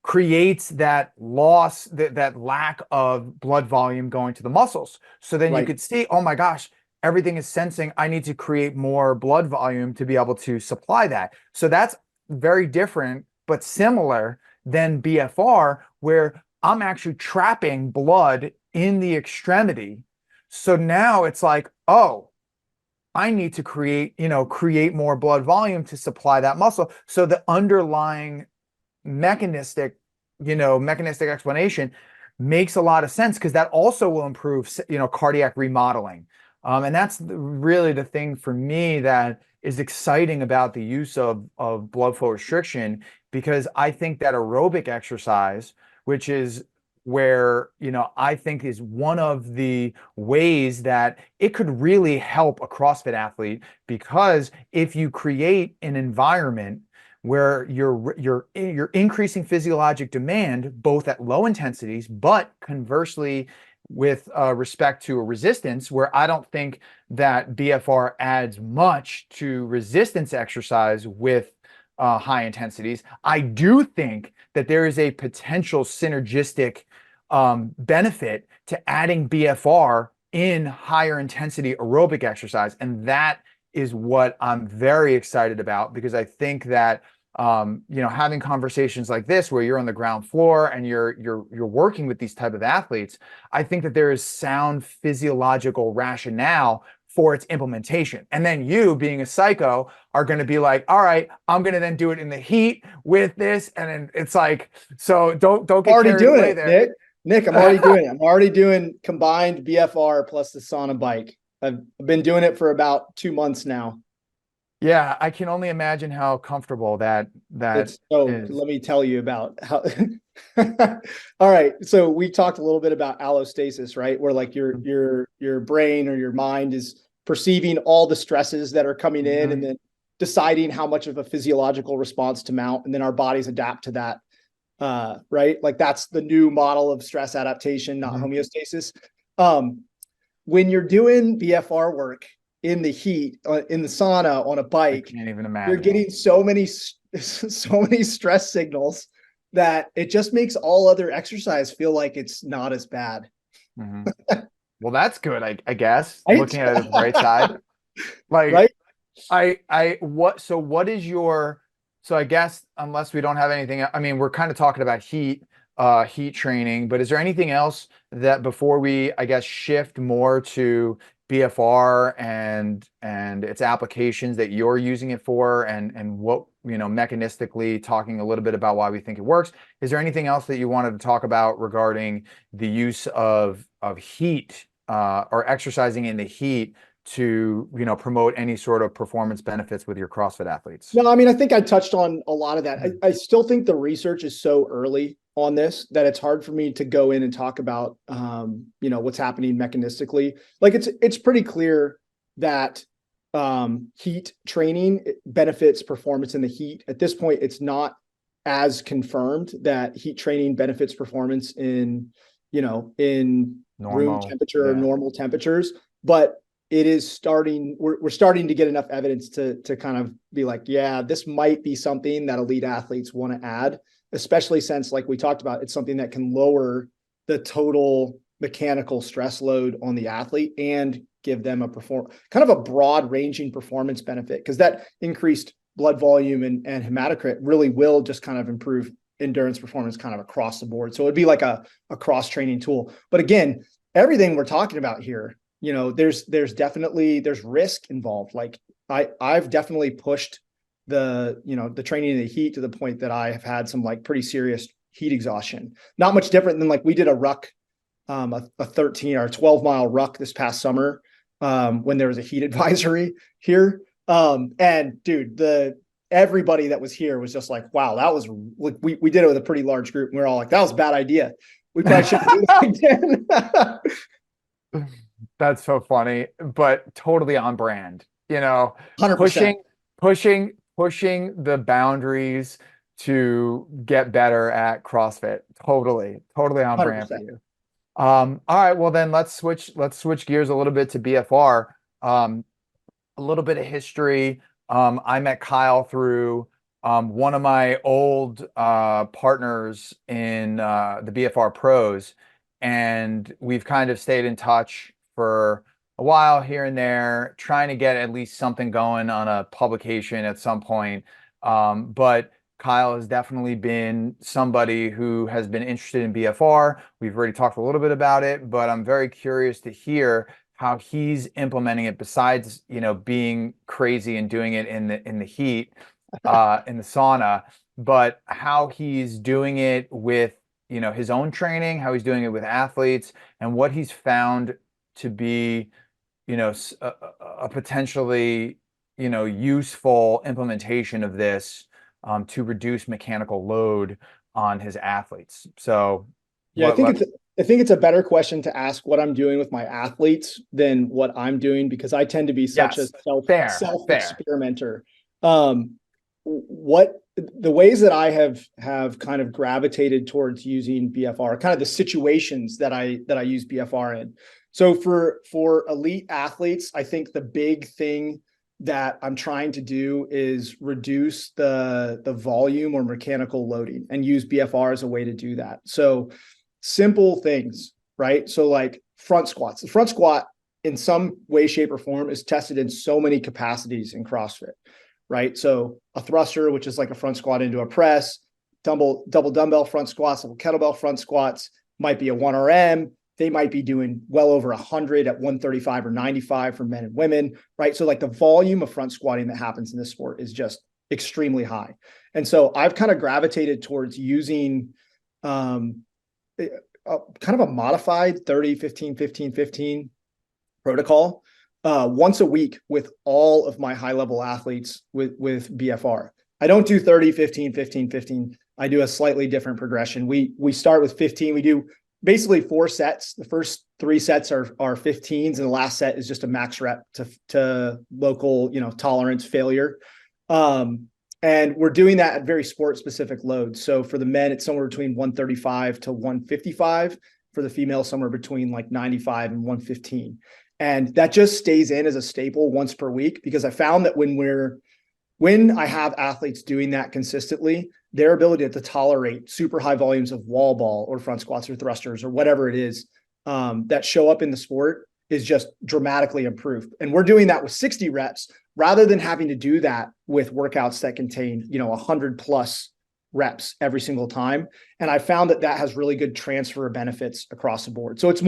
creates that loss, that lack of blood volume going to the muscles. So then you could see, oh my gosh, everything is sensing I need to create more blood volume to be able to supply that. So that's very different, but similar than BFR, where I'm actually trapping blood in the extremity. So now it's like, oh, I need to create more blood volume to supply that muscle. So the underlying mechanistic explanation makes a lot of sense, because that also will improve, cardiac remodeling. And that's really the thing for me that is exciting about the use of blood flow restriction, because I think that aerobic exercise, which is where, I think is one of the ways that it could really help a CrossFit athlete, because if you create an environment where you're increasing physiologic demand both at low intensities, but conversely with respect to a resistance, where I don't think that BFR adds much to resistance exercise with high intensities. I do think that there is a potential synergistic benefit to adding BFR in higher intensity aerobic exercise. And that is what I'm very excited about, because I think that having conversations like this where you're on the ground floor and you're working with these type of athletes, I think that there is sound physiological rationale for its implementation. And then you, being a psycho, are going to be like, all right, I'm going to then do it in the heat with this. And then it's like, so don't get carried away there. Nick, I'm already doing it. I'm already doing combined BFR plus the sauna bike. I've been doing it for about 2 months now. Yeah, I can only imagine how comfortable that is. Let me tell you about how. All right, so we talked a little bit about allostasis, right? Where like your brain or your mind is perceiving all the stresses that are coming in, and then deciding how much of a physiological response to mount, and then our bodies adapt to that. Right? Like that's the new model of stress adaptation, not homeostasis. When you're doing BFR work in the heat, in the sauna, on a bike, I can't even imagine. You're getting so many stress signals that it just makes all other exercise feel like it's not as bad. Well, that's good, I guess. Right? Looking at it the right side, like, right? What is your, so I guess unless we don't have anything, I mean, we're kind of talking about heat training, but is there anything else that before we, I guess, shift more to BFR and its applications that you're using it for and what, mechanistically talking a little bit about why we think it works. Is there anything else that you wanted to talk about regarding the use of heat or exercising in the heat to, promote any sort of performance benefits with your CrossFit athletes? No, I mean, I think I touched on a lot of that. I still think the research is so early on this that it's hard for me to go in and talk about, what's happening mechanistically. Like it's pretty clear that heat training benefits performance in the heat. At this point, it's not as confirmed that heat training benefits performance in room temperature or normal temperatures, but it is starting, we're starting to get enough evidence to kind of be like, yeah, this might be something that elite athletes want to add, especially since, like we talked about, it's something that can lower the total mechanical stress load on the athlete and give them kind of a broad ranging performance benefit, because that increased blood volume and hematocrit really will just kind of improve endurance performance kind of across the board. So it'd be like a cross training tool. But again, everything we're talking about here, there's risk involved. Like I've definitely pushed the training in the heat to the point that I have had some like pretty serious heat exhaustion. Not much different than like we did a ruck, a 13 or 12 mile ruck this past summer when there was a heat advisory here. And dude, everybody that was here was just like, wow, that was like, we did it with a pretty large group. And we we're all like, that was a bad idea. We probably shouldn't do that again. That's so funny, but totally on brand, 100%. pushing the boundaries to get better at CrossFit. Totally on 100%. Brand for you. All right, well then let's switch gears a little bit to BFR. A little bit of history. I met Kyle through one of my old partners in the BFR pros, and we've kind of stayed in touch for a while here and there, trying to get at least something going on a publication at some point. But Kyle has definitely been somebody who has been interested in BFR. We've already talked a little bit about it, but I'm very curious to hear how he's implementing it besides, being crazy and doing it in the heat, in the sauna, but how he's doing it with, his own training, how he's doing it with athletes, and what he's found to be, a potentially, useful implementation of this to reduce mechanical load on his athletes. So yeah, I think it's a better question to ask what I'm doing with my athletes than what I'm doing, because I tend to be such a self experimenter. What the ways that I have kind of gravitated towards using BFR, kind of the situations that I use BFR in. So for elite athletes, I think the big thing that I'm trying to do is reduce the volume or mechanical loading and use BFR as a way to do that. So simple things, right? So like front squats. The front squat in some way, shape, or form is tested in so many capacities in CrossFit, right? So a thruster, which is like a front squat into a press, double dumbbell front squats, double kettlebell front squats, might be a 1RM. They might be doing well over 100 at 135 or 95 for men and women, right? So like the volume of front squatting that happens in this sport is just extremely high. And so I've kind of gravitated towards using kind of a modified 30, 15, 15, 15 protocol once a week with all of my high level athletes with BFR. I don't do 30, 15, 15, 15. I do a slightly different progression. We start with 15. We do basically 4 sets. The first 3 sets are 15s, and the last set is just a max rep to local, tolerance failure. And we're doing that at very sport specific loads. So for the men, it's somewhere between 135 to 155. For the female, somewhere between like 95 and 115. And that just stays in as a staple once per week, because I found that when I have athletes doing that consistently, their ability to tolerate super high volumes of wall ball or front squats or thrusters or whatever it is that show up in the sport is just dramatically improved. And we're doing that with 60 reps rather than having to do that with workouts that contain, 100 plus reps every single time. And I found that has really good transfer benefits across the board. So it's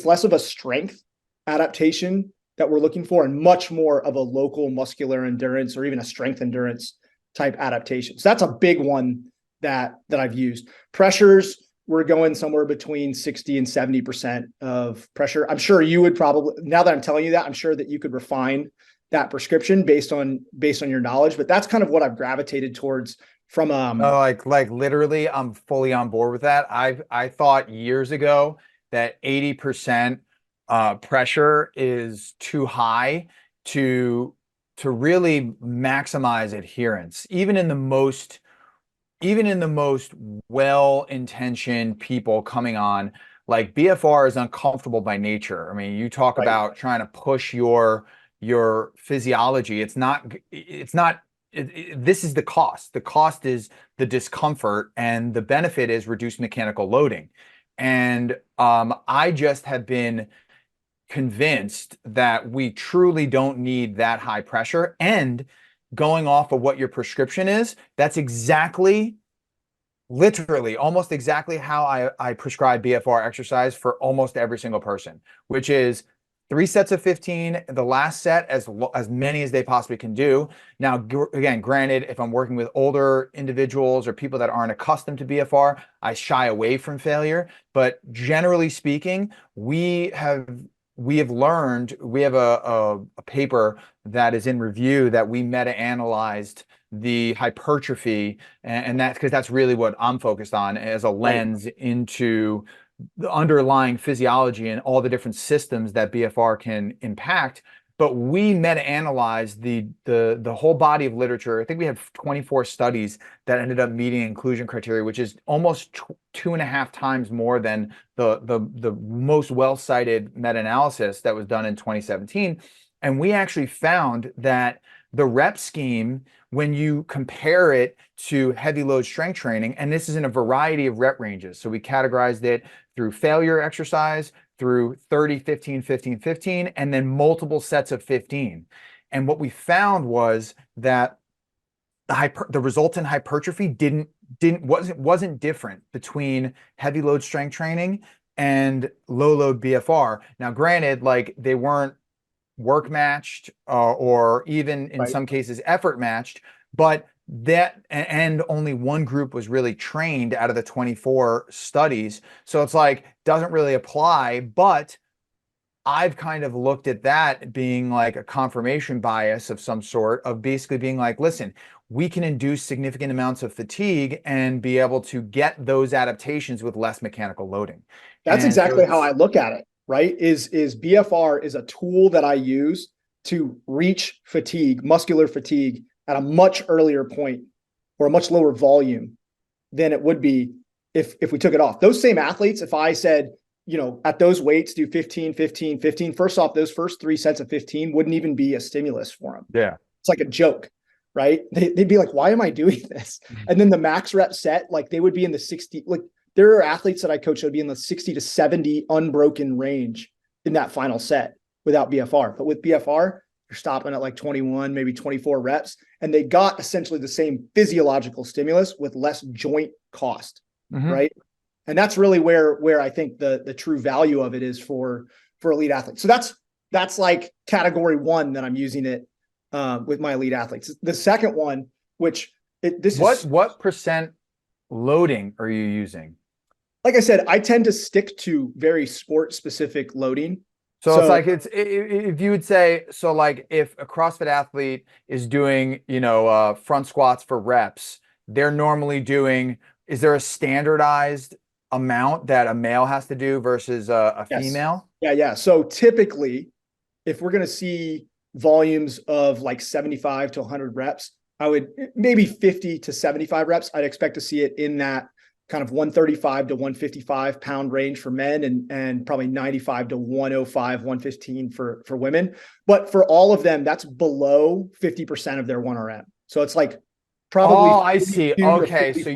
less of a strength adaptation that we're looking for, and much more of a local muscular endurance or even a strength endurance type adaptation. So that's a big one that I've used. Pressures, we're going somewhere between 60 and 70% of pressure. I'm sure you would probably, now that I'm telling you that, I'm sure that you could refine that prescription based on your knowledge, but that's kind of what I've gravitated towards from like literally I'm fully on board with that. I thought years ago that 80% pressure is too high to really maximize adherence, even in the most well-intentioned people coming on. Like, BFR is uncomfortable by nature. I mean, you talk about trying to push your physiology. This is the cost. The cost is the discomfort, and the benefit is reduced mechanical loading. And I just have been convinced that we truly don't need that high pressure. And going off of what your prescription is, that's literally almost exactly how I prescribe BFR exercise for almost every single person, which is 3 sets of 15, the last set as many as they possibly can do. Now, again, granted, if I'm working with older individuals or people that aren't accustomed to BFR, I shy away from failure. But generally speaking, we have learned, we have a paper that is in review that we meta-analyzed the hypertrophy, and that's because that's really what I'm focused on as a lens into the underlying physiology and all the different systems that BFR can impact. But we meta-analyzed the whole body of literature. I think we had 24 studies that ended up meeting inclusion criteria, which is almost 2.5 times more than the most well-cited meta-analysis that was done in 2017. And we actually found that the rep scheme, when you compare it to heavy load strength training, and this is in a variety of rep ranges. So we categorized it through failure exercise, through 30, 15, 15, 15, and then multiple sets of 15. And what we found was that the resultant hypertrophy wasn't different between heavy load strength training and low load BFR. Now, granted, like, they weren't work matched or even in some cases effort matched, but that, and only one group was really trained out of the 24 studies. So it's like, doesn't really apply. But I've kind of looked at that being like a confirmation bias of some sort, of basically being like, listen, we can induce significant amounts of fatigue and be able to get those adaptations with less mechanical loading. That's exactly how I look at it, right? Is BFR is a tool that I use to reach fatigue, muscular fatigue, at a much earlier point or a much lower volume than it would be if we took it off. Those same athletes, if I said, at those weights, do 15, 15, 15, first off, those first 3 sets of 15 wouldn't even be a stimulus for them. Yeah. It's like a joke, right? They'd be like, why am I doing this? And then the max rep set, like, they would be in the 60, like, there are athletes that I coach that would be in the 60 to 70 unbroken range in that final set without BFR. But with BFR, you're stopping at like 21, maybe 24 reps, and they got essentially the same physiological stimulus with less joint cost, right? And that's really where I think the true value of it is for elite athletes. So that's like category 1 that I'm using it with my elite athletes. The second one, what percent loading are you using? Like I said, I tend to stick to very sport specific loading. So it's like, if you would say, so like if a CrossFit athlete is doing, front squats for reps, they're normally doing, is there a standardized amount that a male has to do versus a female? Yeah. So typically, if we're going to see volumes of like 75 to 100 reps, I would maybe 50 to 75 reps. I'd expect to see it in that kind of 135 to 155 pound range for men, and probably 95 to 105, 115 for women. But for all of them, that's below 50% of their 1RM. So it's like probably. Oh, I see. Okay. So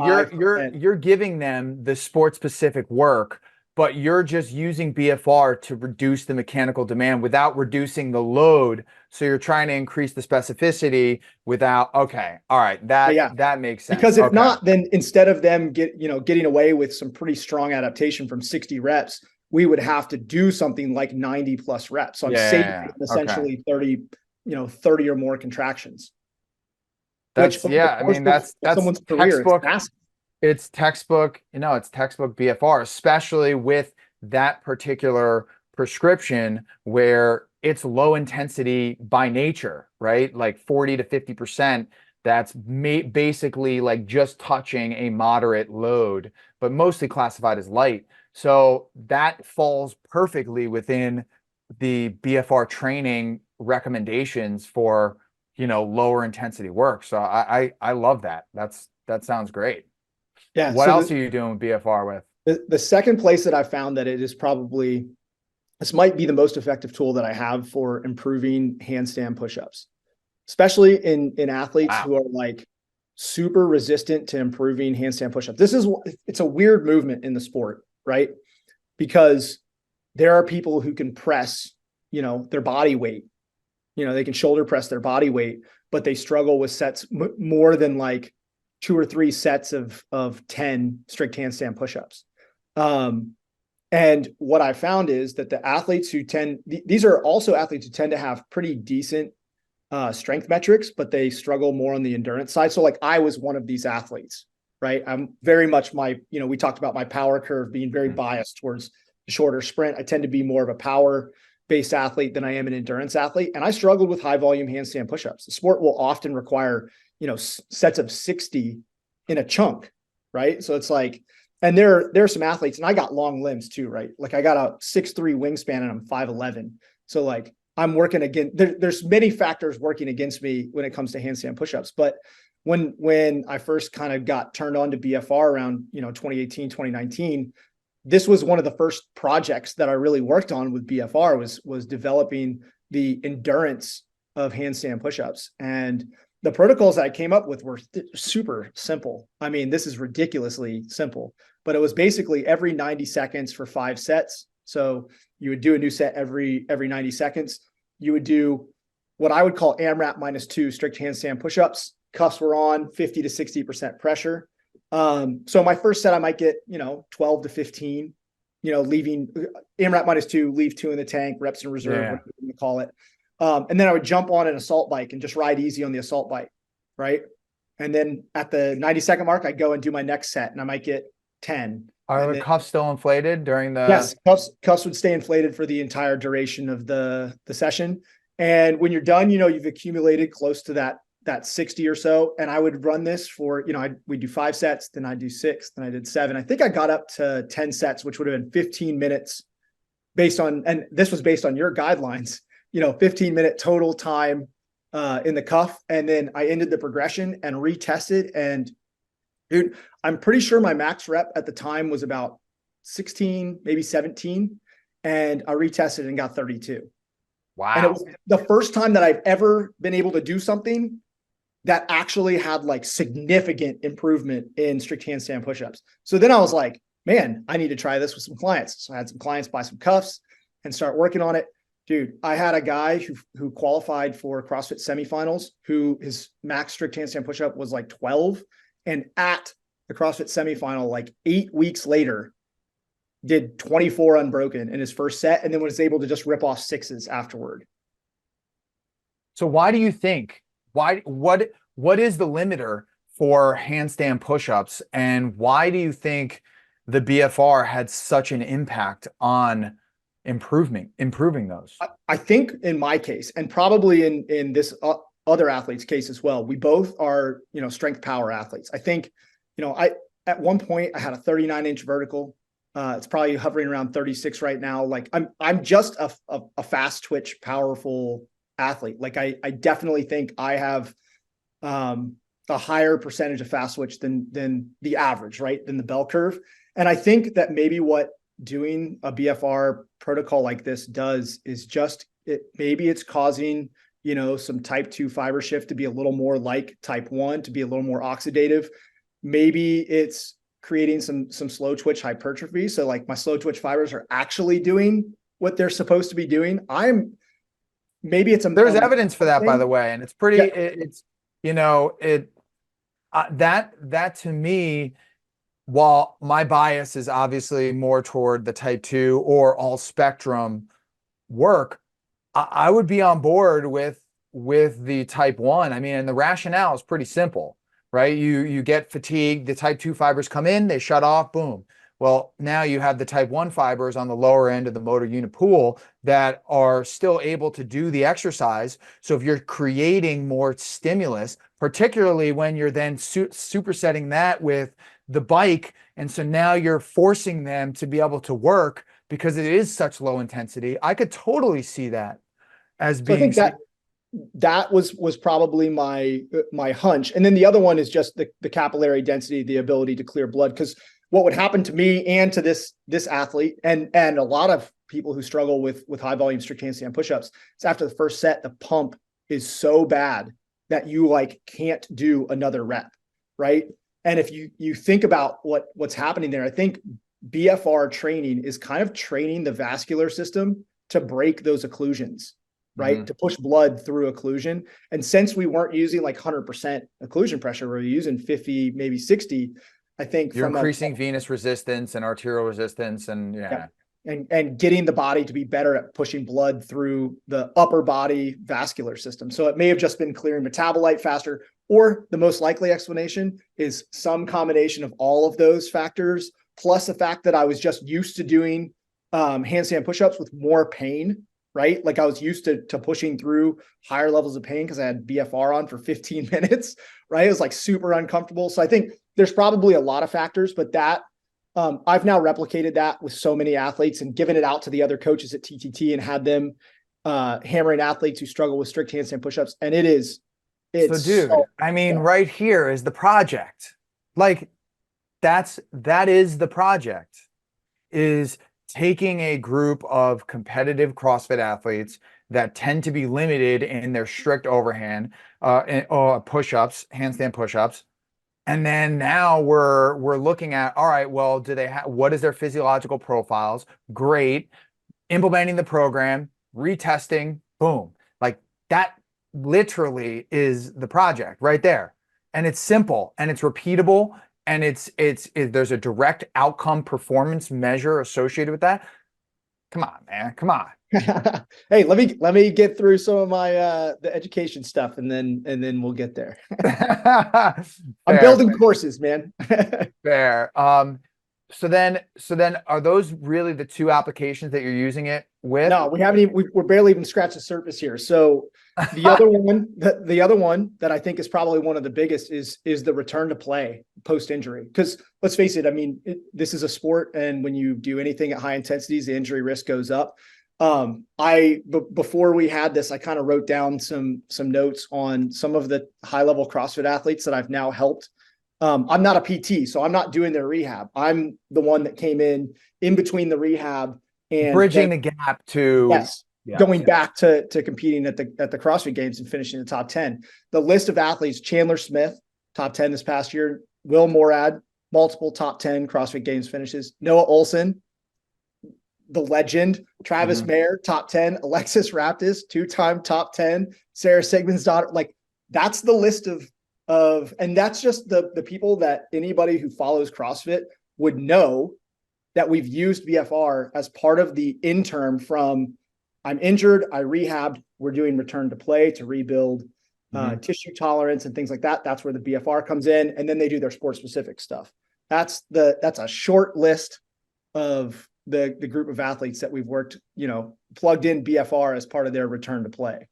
you're giving them the sport specific work but you're just using BFR to reduce the mechanical demand without reducing the load. So you're trying to increase the specificity without, okay, all right, Yeah. that makes sense. Because if Okay. not, then instead of them getting away with some pretty strong adaptation from 60 reps, we would have to do something like 90 plus reps. So I'm saving Yeah. Okay. essentially 30 or more contractions, which That's over the yeah. I course mean, of that's someone's career, it's textbook. massive. It's textbook, it's textbook BFR, especially with that particular prescription where it's low intensity by nature, right? Like 40 to 50%. That's basically like just touching a moderate load, but mostly classified as light. So that falls perfectly within the BFR training recommendations for, lower intensity work. So I love that. That sounds great. Yeah. What So else are you doing with BFR with? the second place that I found that it is probably, this might be the most effective tool that I have for improving handstand push-ups, especially in athletes Wow. who are like super resistant to improving handstand push-ups. It's a weird movement in the sport, right? Because there are people who can press, their body weight, they can shoulder press their body weight, but they struggle with sets more than like 2 or 3 sets of 10 strict handstand push-ups. And what I found is that the athletes these are also athletes who tend to have pretty decent strength metrics, but they struggle more on the endurance side. So like I was one of these athletes, right? I'm very much we talked about my power curve being very biased towards the shorter sprint. I tend to be more of a power based athlete than I am an endurance athlete. And I struggled with high volume handstand push-ups. The sport will often require, sets of 60 in a chunk, right? So it's like, and there are some athletes, and I got long limbs too, right? Like I got a 6'3" wingspan and I'm 5'11". So like I'm working again. There's many factors working against me when it comes to handstand push-ups. But when I first kind of got turned on to BFR around, 2018, 2019, this was one of the first projects that I really worked on with BFR was developing the endurance of handstand push-ups. And the protocols that I came up with were super simple. I mean, this is ridiculously simple, but it was basically every 90 seconds for 5 sets. So you would do a new set every 90 seconds. You would do what I would call AMRAP -2 strict handstand push-ups. Cuffs were on, 50 to 60% pressure. So my first set, I might get, 12 to 15, leaving AMRAP -2, leave 2 in the tank, reps in reserve, whatever you want to call it. And then I would jump on an assault bike and just ride easy on the assault bike. Right. And then at the 90-second mark, I go and do my next set and I might get 10. Are And the then, cuffs still inflated during the? yes, cuffs would stay inflated for the entire duration of the session. And when you're done, you've accumulated close to that 60 or so. And I would run this for, we'd do 5 sets, then I'd do 6, then I did 7. I think I got up to 10 sets, which would have been 15 minutes and this was based on your guidelines, 15-minute total time in the cuff. And then I ended the progression and retested. And dude, I'm pretty sure my max rep at the time was about 16, maybe 17. And I retested and got 32. Wow. And it was the first time that I've ever been able to do something that actually had like significant improvement in strict handstand push-ups. So then I was like, man, I need to try this with some clients. So I had some clients buy some cuffs and start working on it. Dude, I had a guy who qualified for CrossFit semifinals, who his max strict handstand push-up was like 12. And at the CrossFit semifinal, like 8 weeks later, did 24 unbroken in his first set, and then was able to just rip off 6s afterward. So why do you think, what is the limiter for handstand push-ups, and why do you think the BFR had such an impact on improving those? I think in my case, and probably in this other athlete's case as well, we both are, strength power athletes. I think, at one point I had a 39-inch vertical. It's probably hovering around 36 right now. Like I'm just a fast twitch, powerful athlete. Like I definitely think I have a higher percentage of fast twitch than the average, right? Than the bell curve. And I think that maybe what doing a BFR protocol like this does is maybe it's causing, some type 2 fiber shift to be a little more like type 1, to be a little more oxidative. Maybe it's creating some slow twitch hypertrophy. So like my slow twitch fibers are actually doing what they're supposed to be doing. There's evidence for that, by the way, and it's pretty. Yeah. It's that to me, while my bias is obviously more toward the type 2 or all spectrum work, I would be on board with the type 1. I mean, and the rationale is pretty simple, right? You get fatigued, the type 2 fibers come in, they shut off, boom. Well, now you have the type 1 fibers on the lower end of the motor unit pool that are still able to do the exercise. So if you're creating more stimulus, particularly when you're then supersetting that with the bike, and so now you're forcing them to be able to work because it is such low intensity, I could totally see that as being. So I think that was probably my hunch. And then the other one is just the capillary density, the ability to clear blood. Because what would happen to me and to this athlete and a lot of people who struggle with high volume strict handstand pushups is after the first set, the pump is so bad that you like can't do another rep, right? And if you think about what's happening there, I think BFR training is kind of training the vascular system to break those occlusions, right? Mm-hmm. To push blood through occlusion. And since we weren't using like 100% occlusion pressure, we were using 50, maybe 60, I think you're increasing venous resistance and arterial resistance and and getting the body to be better at pushing blood through the upper body vascular system. So it may have just been clearing metabolite faster, or the most likely explanation is some combination of all of those factors, plus the fact that I was just used to doing handstand pushups with more pain, right? Like I was used to pushing through higher levels of pain because I had BFR on for 15 minutes, right? It was like super uncomfortable. So I think there's probably a lot of factors, but that I've now replicated that with so many athletes and given it out to the other coaches at TTT and had them hammering athletes who struggle with strict handstand pushups. And it's so dude, I mean, right here is the project. Like that is the project, is taking a group of competitive CrossFit athletes that tend to be limited in their strict overhand push-ups, handstand push-ups. And then now we're looking at, all right, well, do they have, what is their physiological profiles? Great. Implementing the program, retesting, boom. Like that literally is the project right there. And it's simple and it's repeatable and there's a direct outcome performance measure associated with that. Come on, man. Come on. Hey, let me get through some of my the education stuff and then we'll get there. I'm building courses, man. Fair. So then are those really the two applications that you're using it with? No, we haven't even, we're barely even scratched the surface here. So the other one that I think is probably one of the biggest is the return to play post-injury. Because let's face it, I mean, this is a sport, and when you do anything at high intensities, the injury risk goes up. Before we had this, I kind of wrote down some notes on some of the high-level CrossFit athletes that I've now helped. I'm not a PT, so I'm not doing their rehab. I'm the one that came in between the rehab and bridging the gap to going back to competing at the CrossFit Games and finishing the top 10. The list of athletes: Chandler Smith, top 10 this past year; Will Morad, multiple top 10 CrossFit Games finishes; Noah Olson, the legend; Travis Mayer, top 10; Alexis Raptis, 2-time top 10; Sarah Sigmund's daughter. Like that's the list of, and that's just the people that anybody who follows CrossFit would know that we've used BFR as part of the interim from I'm injured, I rehabbed, we're doing return to play to rebuild tissue tolerance and things like that. That's where the BFR comes in, and then they do their sport specific stuff. That's a short list of the group of athletes that we've worked, plugged in BFR as part of their return to play.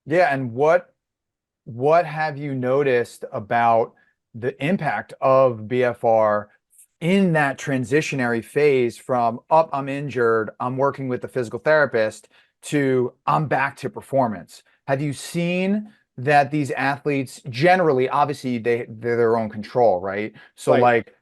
Yeah. And what have you noticed about the impact of BFR in that transitionary phase from I'm injured, I'm working with the physical therapist, to I'm back to performance? Have you seen that these athletes generally, obviously they're their own control, right? So like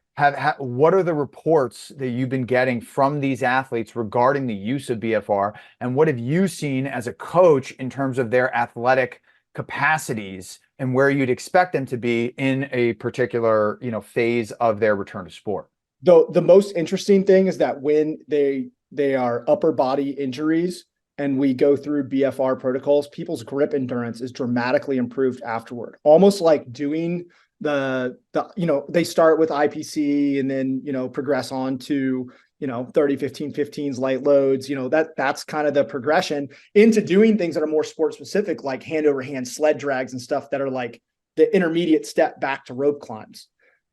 what are the reports that you've been getting from these athletes regarding the use of BFR, and what have you seen as a coach in terms of their athletic capacities and where you'd expect them to be in a particular, phase of their return to sport. The most interesting thing is that when they are upper body injuries and we go through BFR protocols, people's grip endurance is dramatically improved afterward. Almost like doing they start with IPC and then, progress on to, 30, 15, 15s, light loads, that's kind of the progression into doing things that are more sport specific, like hand over hand sled drags and stuff that are like the intermediate step back to rope climbs.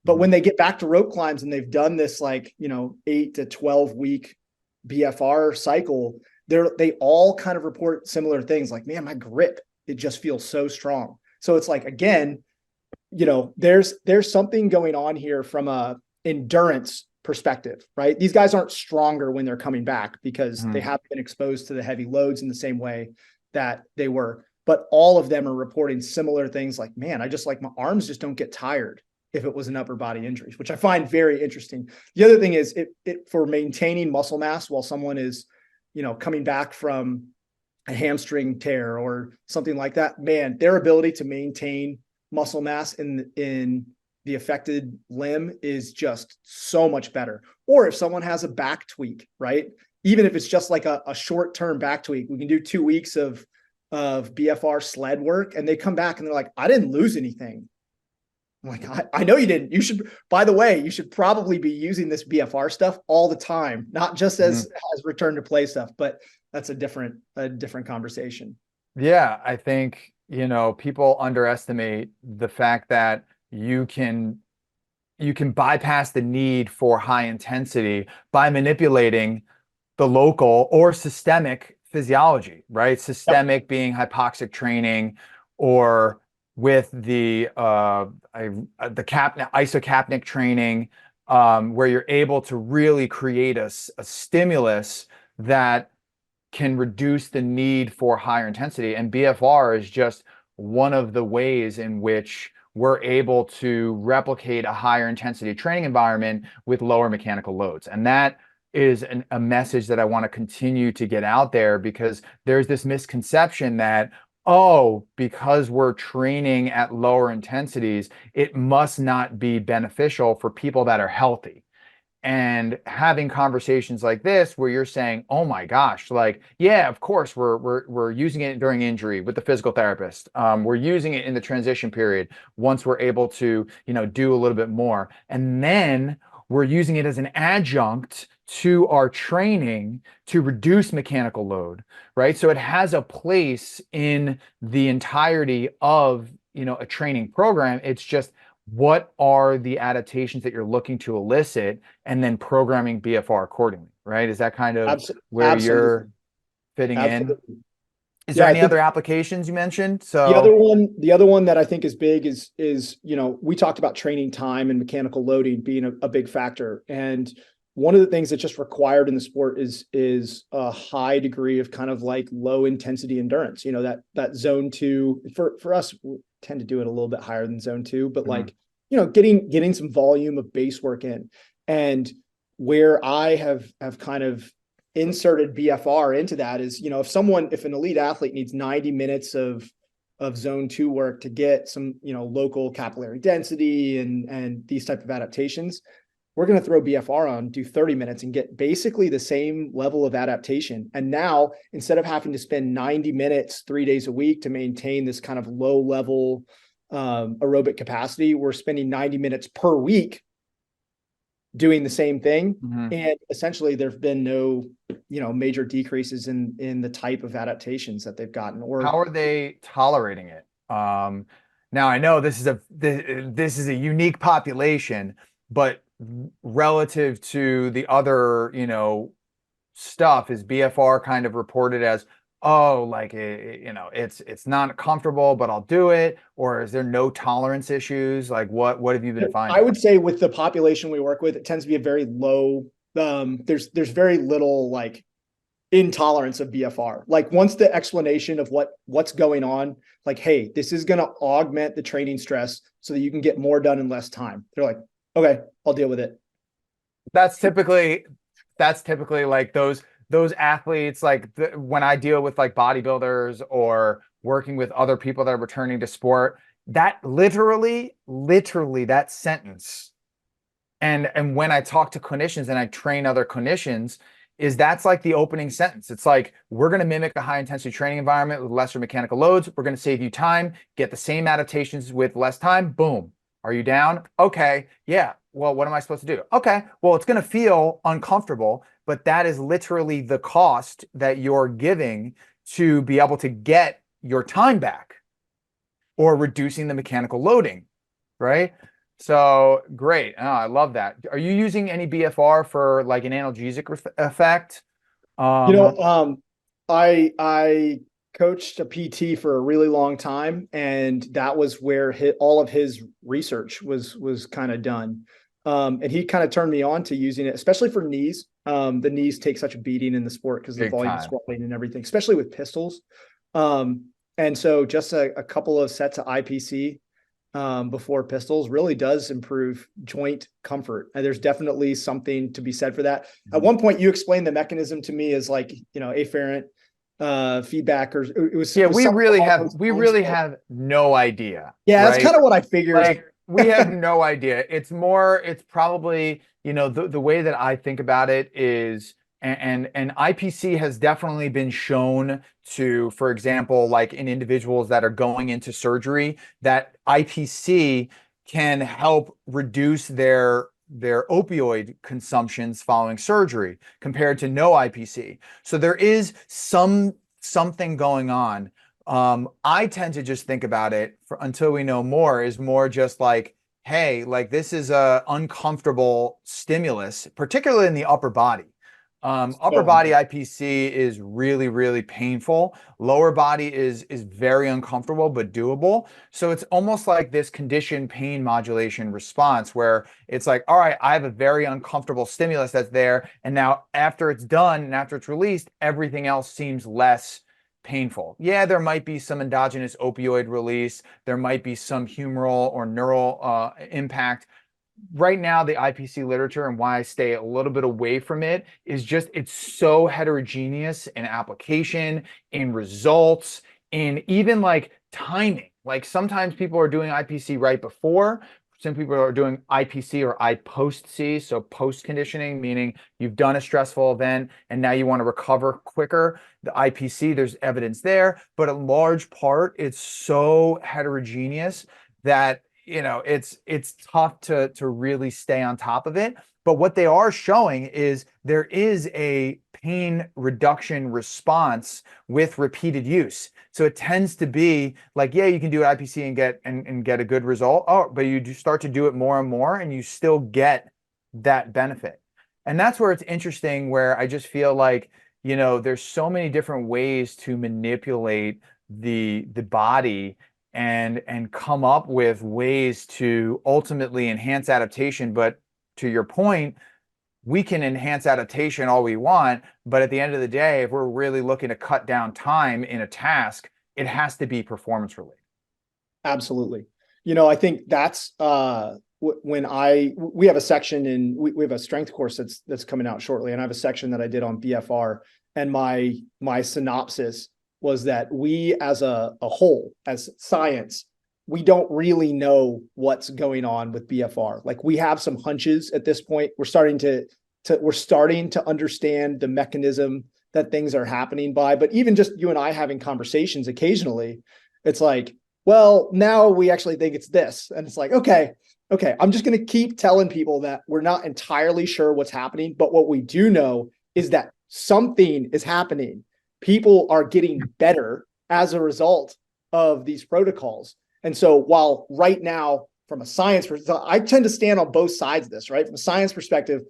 But when they get back to rope climbs and they've done this 8 to 12 week BFR cycle, they all kind of report similar things like, man, my grip, it just feels so strong. So it's like, again, there's something going on here from a endurance perspective, right? These guys aren't stronger when they're coming back because they haven't been exposed to the heavy loads in the same way that they were. But all of them are reporting similar things like, man, I just like my arms just don't get tired if it was an upper body injury, which I find very interesting. The other thing is it for maintaining muscle mass while someone is, coming back from a hamstring tear or something like that, man, their ability to maintain muscle mass in the affected limb is just so much better. Or if someone has a back tweak, right? Even if it's just like a short-term back tweak, we can do 2 weeks of BFR sled work and they come back and they're like, I didn't lose anything. I'm like, I know you didn't. You should, by the way, you should probably be using this BFR stuff all the time, not just as return to play stuff, but that's a different conversation. Yeah, I think, people underestimate the fact that you can bypass the need for high intensity by manipulating the local or systemic physiology, right? Systemic being hypoxic training, or with the isocapnic training, where you're able to really create a stimulus that can reduce the need for higher intensity. And BFR is just one of the ways in which we're able to replicate a higher intensity training environment with lower mechanical loads. And that is a message that I want to continue to get out there, because there's this misconception that, because we're training at lower intensities, it must not be beneficial for people that are healthy. And having conversations like this where you're saying, oh my gosh, yeah, of course we're using it during injury with the physical therapist. We're using it in the transition period once we're able to, do a little bit more. And then we're using it as an adjunct to our training to reduce mechanical load, right? So it has a place in the entirety of, a training program. It's just, what are the adaptations that you're looking to elicit, and then programming BFR accordingly, right? Is that kind of where you're fitting in? Is there any other applications you mentioned? So the other one that I think is big is, we talked about training time and mechanical loading being a big factor. And one of the things that's just required in the sport is a high degree of kind of like low intensity endurance, that zone 2 for us, we tend to do it a little bit higher than zone 2, but getting some volume of base work in. And where I have kind of inserted BFR into that is, if an elite athlete needs 90 minutes of zone 2 work to get some, local capillary density and these type of adaptations, we're going to throw BFR on, do 30 minutes and get basically the same level of adaptation. And now, instead of having to spend 90 minutes 3 days a week to maintain this kind of low level aerobic capacity, we're spending 90 minutes per week doing the same thing. And essentially there've been no, major decreases in the type of adaptations that they've gotten. Or how are they tolerating it? Now I know this is a unique population, but relative to the other, stuff, is BFR kind of reported as, it's not comfortable, but I'll do it? Or is there no tolerance issues? Like what have you been finding? I would say with the population we work with, it tends to be a very low, there's very little intolerance of BFR. Once the explanation of what's going on, hey, this is going to augment the training stress so that you can get more done in less time, they're like, okay, I'll deal with it. That's typically like those athletes, when I deal with bodybuilders or working with other people that are returning to sport, that literally that sentence. And when I talk to clinicians and I train other clinicians, is that's like the opening sentence. It's like, we're going to mimic a high intensity training environment with lesser mechanical loads. We're going to save you time, get the same adaptations with less time. Boom. Are you down? Okay. Yeah. Well, what am I supposed to do? Okay. Well, it's going to feel uncomfortable, but that is literally the cost that you're giving to be able to get your time back, or reducing the mechanical loading, right? So great. Oh, I love that. Are you using any BFR for like an analgesic effect? You know, I coached a PT for a really long time, and that was where all of his research was kind of done. And he kind of turned me on to using it, especially for knees. The knees take such a beating in the sport because of the volume of squatting and everything, especially with pistols. And so just a couple of sets of IPC before pistols really does improve joint comfort. And there's definitely something to be said for that. At one point, you explained the mechanism to me as like, afferent feedback, or it was. Yeah, it was we really lines. have no idea. Yeah, right? that's kind of what I figured. Like, we have no idea. It's probably, the way that I think about it is, and IPC has definitely been shown to, for example, like in individuals that are going into surgery, that IPC can help reduce their opioid consumptions following surgery compared to no IPC. So there is something going on. I tend to just think about it until we know more, is more just like, hey, like this is a uncomfortable stimulus, particularly in the upper body. Upper body IPC is really, really painful. Lower body is very uncomfortable, but doable. So it's almost like this conditioned pain modulation response where it's like, all right, I have a very uncomfortable stimulus that's there. And now after it's done and after it's released, everything else seems less painful. Yeah, there might be some endogenous opioid release. There might be some humoral or neural impact. Right now, the IPC literature, and why I stay a little bit away from it, is just it's so heterogeneous in application, in results, in even like timing. Like sometimes people are doing IPC right before. Some people are doing IPC or I post C, so post conditioning, meaning you've done a stressful event and now you want to recover quicker. The IPC, there's evidence there, but a large part, it's so heterogeneous that it's tough to really stay on top of it. But what they are showing is there is a pain reduction response with repeated use. So it tends to be like, yeah, you can do IPC and get a good result. Oh, but you do start to do it more and more, and you still get that benefit. And that's where it's interesting, where I just feel like, there's so many different ways to manipulate the body and come up with ways to ultimately enhance adaptation. But to your point, we can enhance adaptation all we want, but at the end of the day, if we're really looking to cut down time in a task, it has to be performance related. Absolutely. I think that's when we have a section we have a strength course that's coming out shortly, and I have a section that I did on BFR, and my synopsis was that we as a whole, as science, we don't really know what's going on with BFR. Like, we have some hunches at this point. We're starting to understand the mechanism that things are happening by, but even just you and I having conversations occasionally, it's like, well, now we actually think it's this. And it's like, okay, I'm just going to keep telling people that we're not entirely sure what's happening, but what we do know is that something is happening. People are getting better as a result of these protocols. And so while right now, from a science perspective, I tend to stand on both sides of this, right? From a science perspective,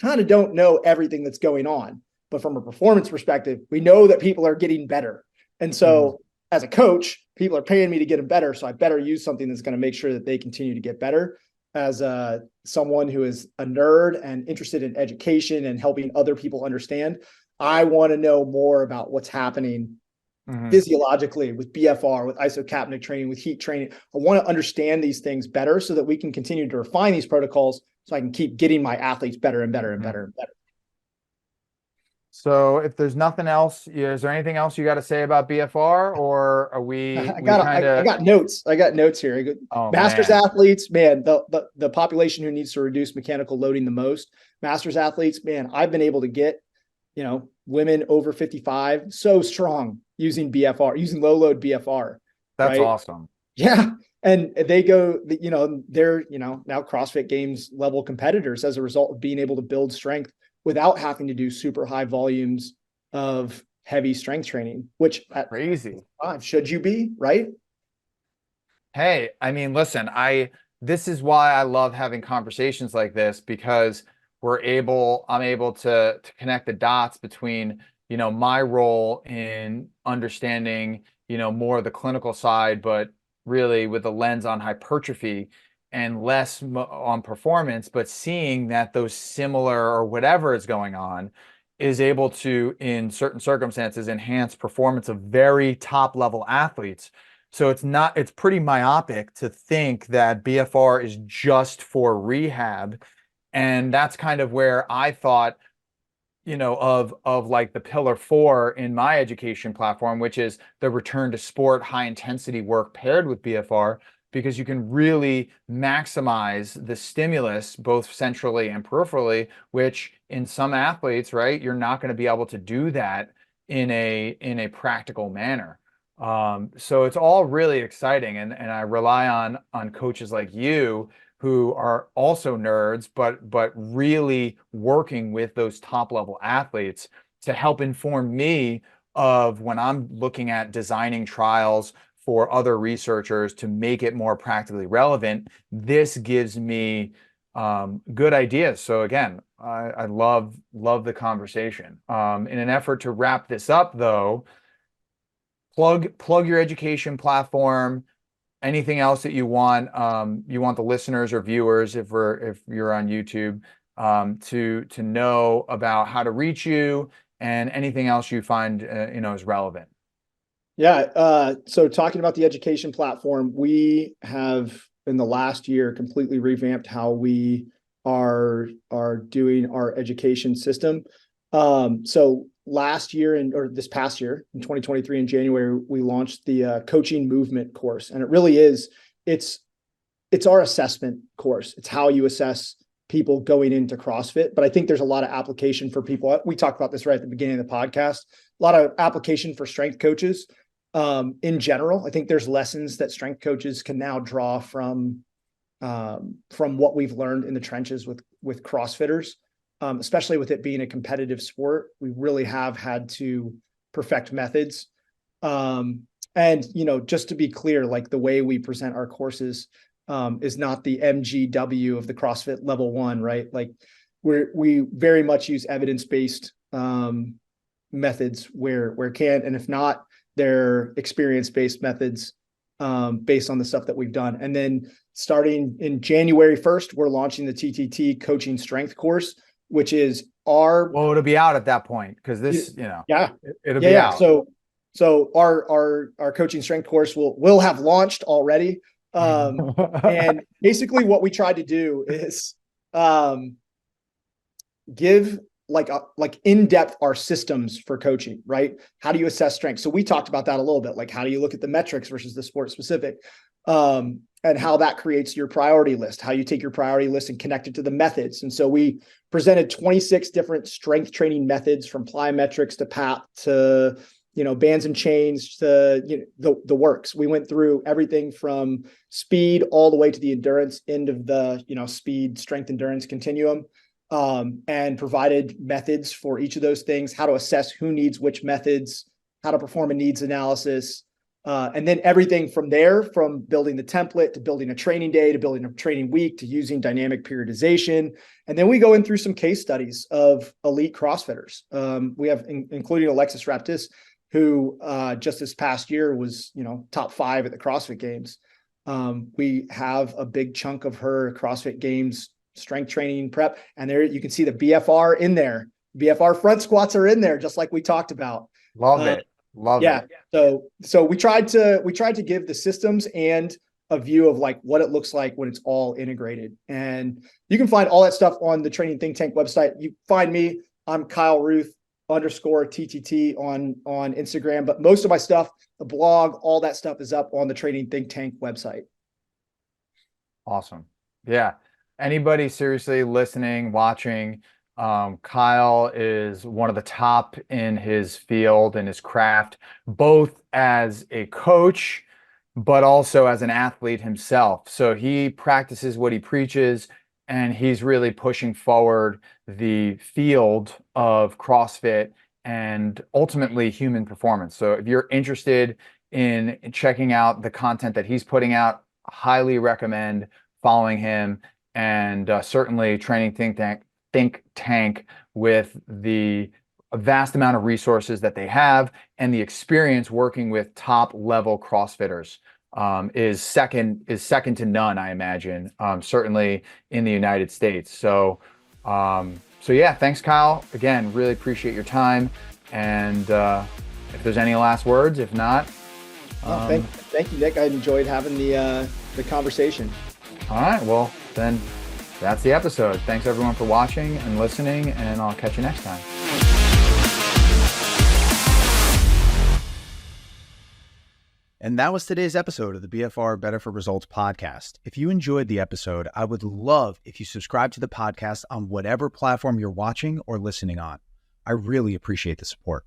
kind of don't know everything that's going on. But from a performance perspective, we know that people are getting better. And so as a coach, people are paying me to get them better. So I better use something that's going to make sure that they continue to get better. As someone who is a nerd and interested in education and helping other people understand, I want to know more about what's happening physiologically with BFR, with isocapnic training, with heat training. I want to understand these things better so that we can continue to refine these protocols so I can keep getting my athletes better and better and better and better. So if there's nothing else, is there anything else you got to say about BFR, or are we kind I of? got notes. I got notes here. Oh Masters man, athletes, man, the population who needs to reduce mechanical loading the most. Masters athletes, man, I've been able to get, women over 55 so strong using BFR, using low load BFR, that's right? awesome. Yeah. And they go, they're, now CrossFit Games level competitors as a result of being able to build strength without having to do super high volumes of heavy strength training, which at Crazy. 5 should you be, right? Hey, I mean, listen, this is why I love having conversations like this, because I'm able to connect the dots between, my role in understanding, more of the clinical side, but really with a lens on hypertrophy and less on performance, but seeing that those similar or whatever is going on is able to, in certain circumstances, enhance performance of very top level athletes. So it's pretty myopic to think that BFR is just for rehab. And that's kind of where I thought, of like the pillar 4 in my education platform, which is the return to sport, high intensity work paired with BFR, because you can really maximize the stimulus both centrally and peripherally, which in some athletes, right, you're not going to be able to do that in a practical manner. So it's all really exciting, and I rely on coaches like you who are also nerds, but really working with those top level athletes to help inform me of when I'm looking at designing trials for other researchers to make it more practically relevant. This gives me good ideas. So again, I love the conversation. In an effort to wrap this up, though, plug your education platform. Anything else that you want the listeners or viewers, if you're on YouTube, to know about how to reach you, and anything else you find is relevant. Yeah. So talking about the education platform, we have in the last year completely revamped how we are doing our education system. So last year or this past year in 2023 in January, we launched the coaching movement course, and it really is it's our assessment course. It's how you assess people going into CrossFit. But I think there's a lot of application for people. We talked about this right at the beginning of the podcast. A lot of application for strength coaches. In general, I think there's lessons that strength coaches can now draw from what we've learned in the trenches with CrossFitters, especially with it being a competitive sport. We really have had to perfect methods. And just to be clear, like the way we present our courses is not the MGW of the CrossFit level 1, right? Like we very much use evidence-based methods where can, and if not, they're experience-based methods based on the stuff that we've done. And then starting in January 1st, we're launching the TTT coaching strength course, which is Well, it'll be out at that point, because this, it'll be out. So our coaching strength course will have launched already. And basically what we tried to do is give like in-depth our systems for coaching, right? How do you assess strength? So we talked about that a little bit, like how do you look at the metrics versus the sport specific, and how that creates your priority list, how you take your priority list and connect it to the methods. And so we presented 26 different strength training methods, from plyometrics to PAP to, bands and chains to, the works. We went through everything from speed all the way to the endurance end of the, speed, strength, endurance continuum. And provided methods for each of those things, how to assess who needs which methods, how to perform a needs analysis, and then everything from there, from building the template to building a training day to building a training week to using dynamic periodization. And then we go in through some case studies of elite CrossFitters. We have including Alexis Raptis, who just this past year was, top 5 at the CrossFit Games. We have a big chunk of her CrossFit Games strength training prep, and there you can see the BFR in there. BFR front squats are in there, just like we talked about. Love it. So we tried to give the systems and a view of like what it looks like when it's all integrated. And you can find all that stuff on the Training Think Tank website. You find me, I'm Kyle Ruth _TTT on Instagram. But most of my stuff, the blog, all that stuff is up on the Training Think Tank website. Awesome. Yeah. Anybody seriously listening, watching, Kyle is one of the top in his field and his craft, both as a coach, but also as an athlete himself. So he practices what he preaches, and he's really pushing forward the field of CrossFit and ultimately human performance. So if you're interested in checking out the content that he's putting out, highly recommend following him, and certainly Training Think Tank with the vast amount of resources that they have and the experience working with top level CrossFitters is second to none, I imagine, certainly in the United States. So yeah, thanks, Kyle. Again, really appreciate your time. And if there's any last words, if not, thank you, Nick. I enjoyed having the conversation. All right, well, then that's the episode. Thanks everyone for watching and listening, and I'll catch you next time. And that was today's episode of the BFR Better for Results podcast. If you enjoyed the episode, I would love if you subscribe to the podcast on whatever platform you're watching or listening on. I really appreciate the support.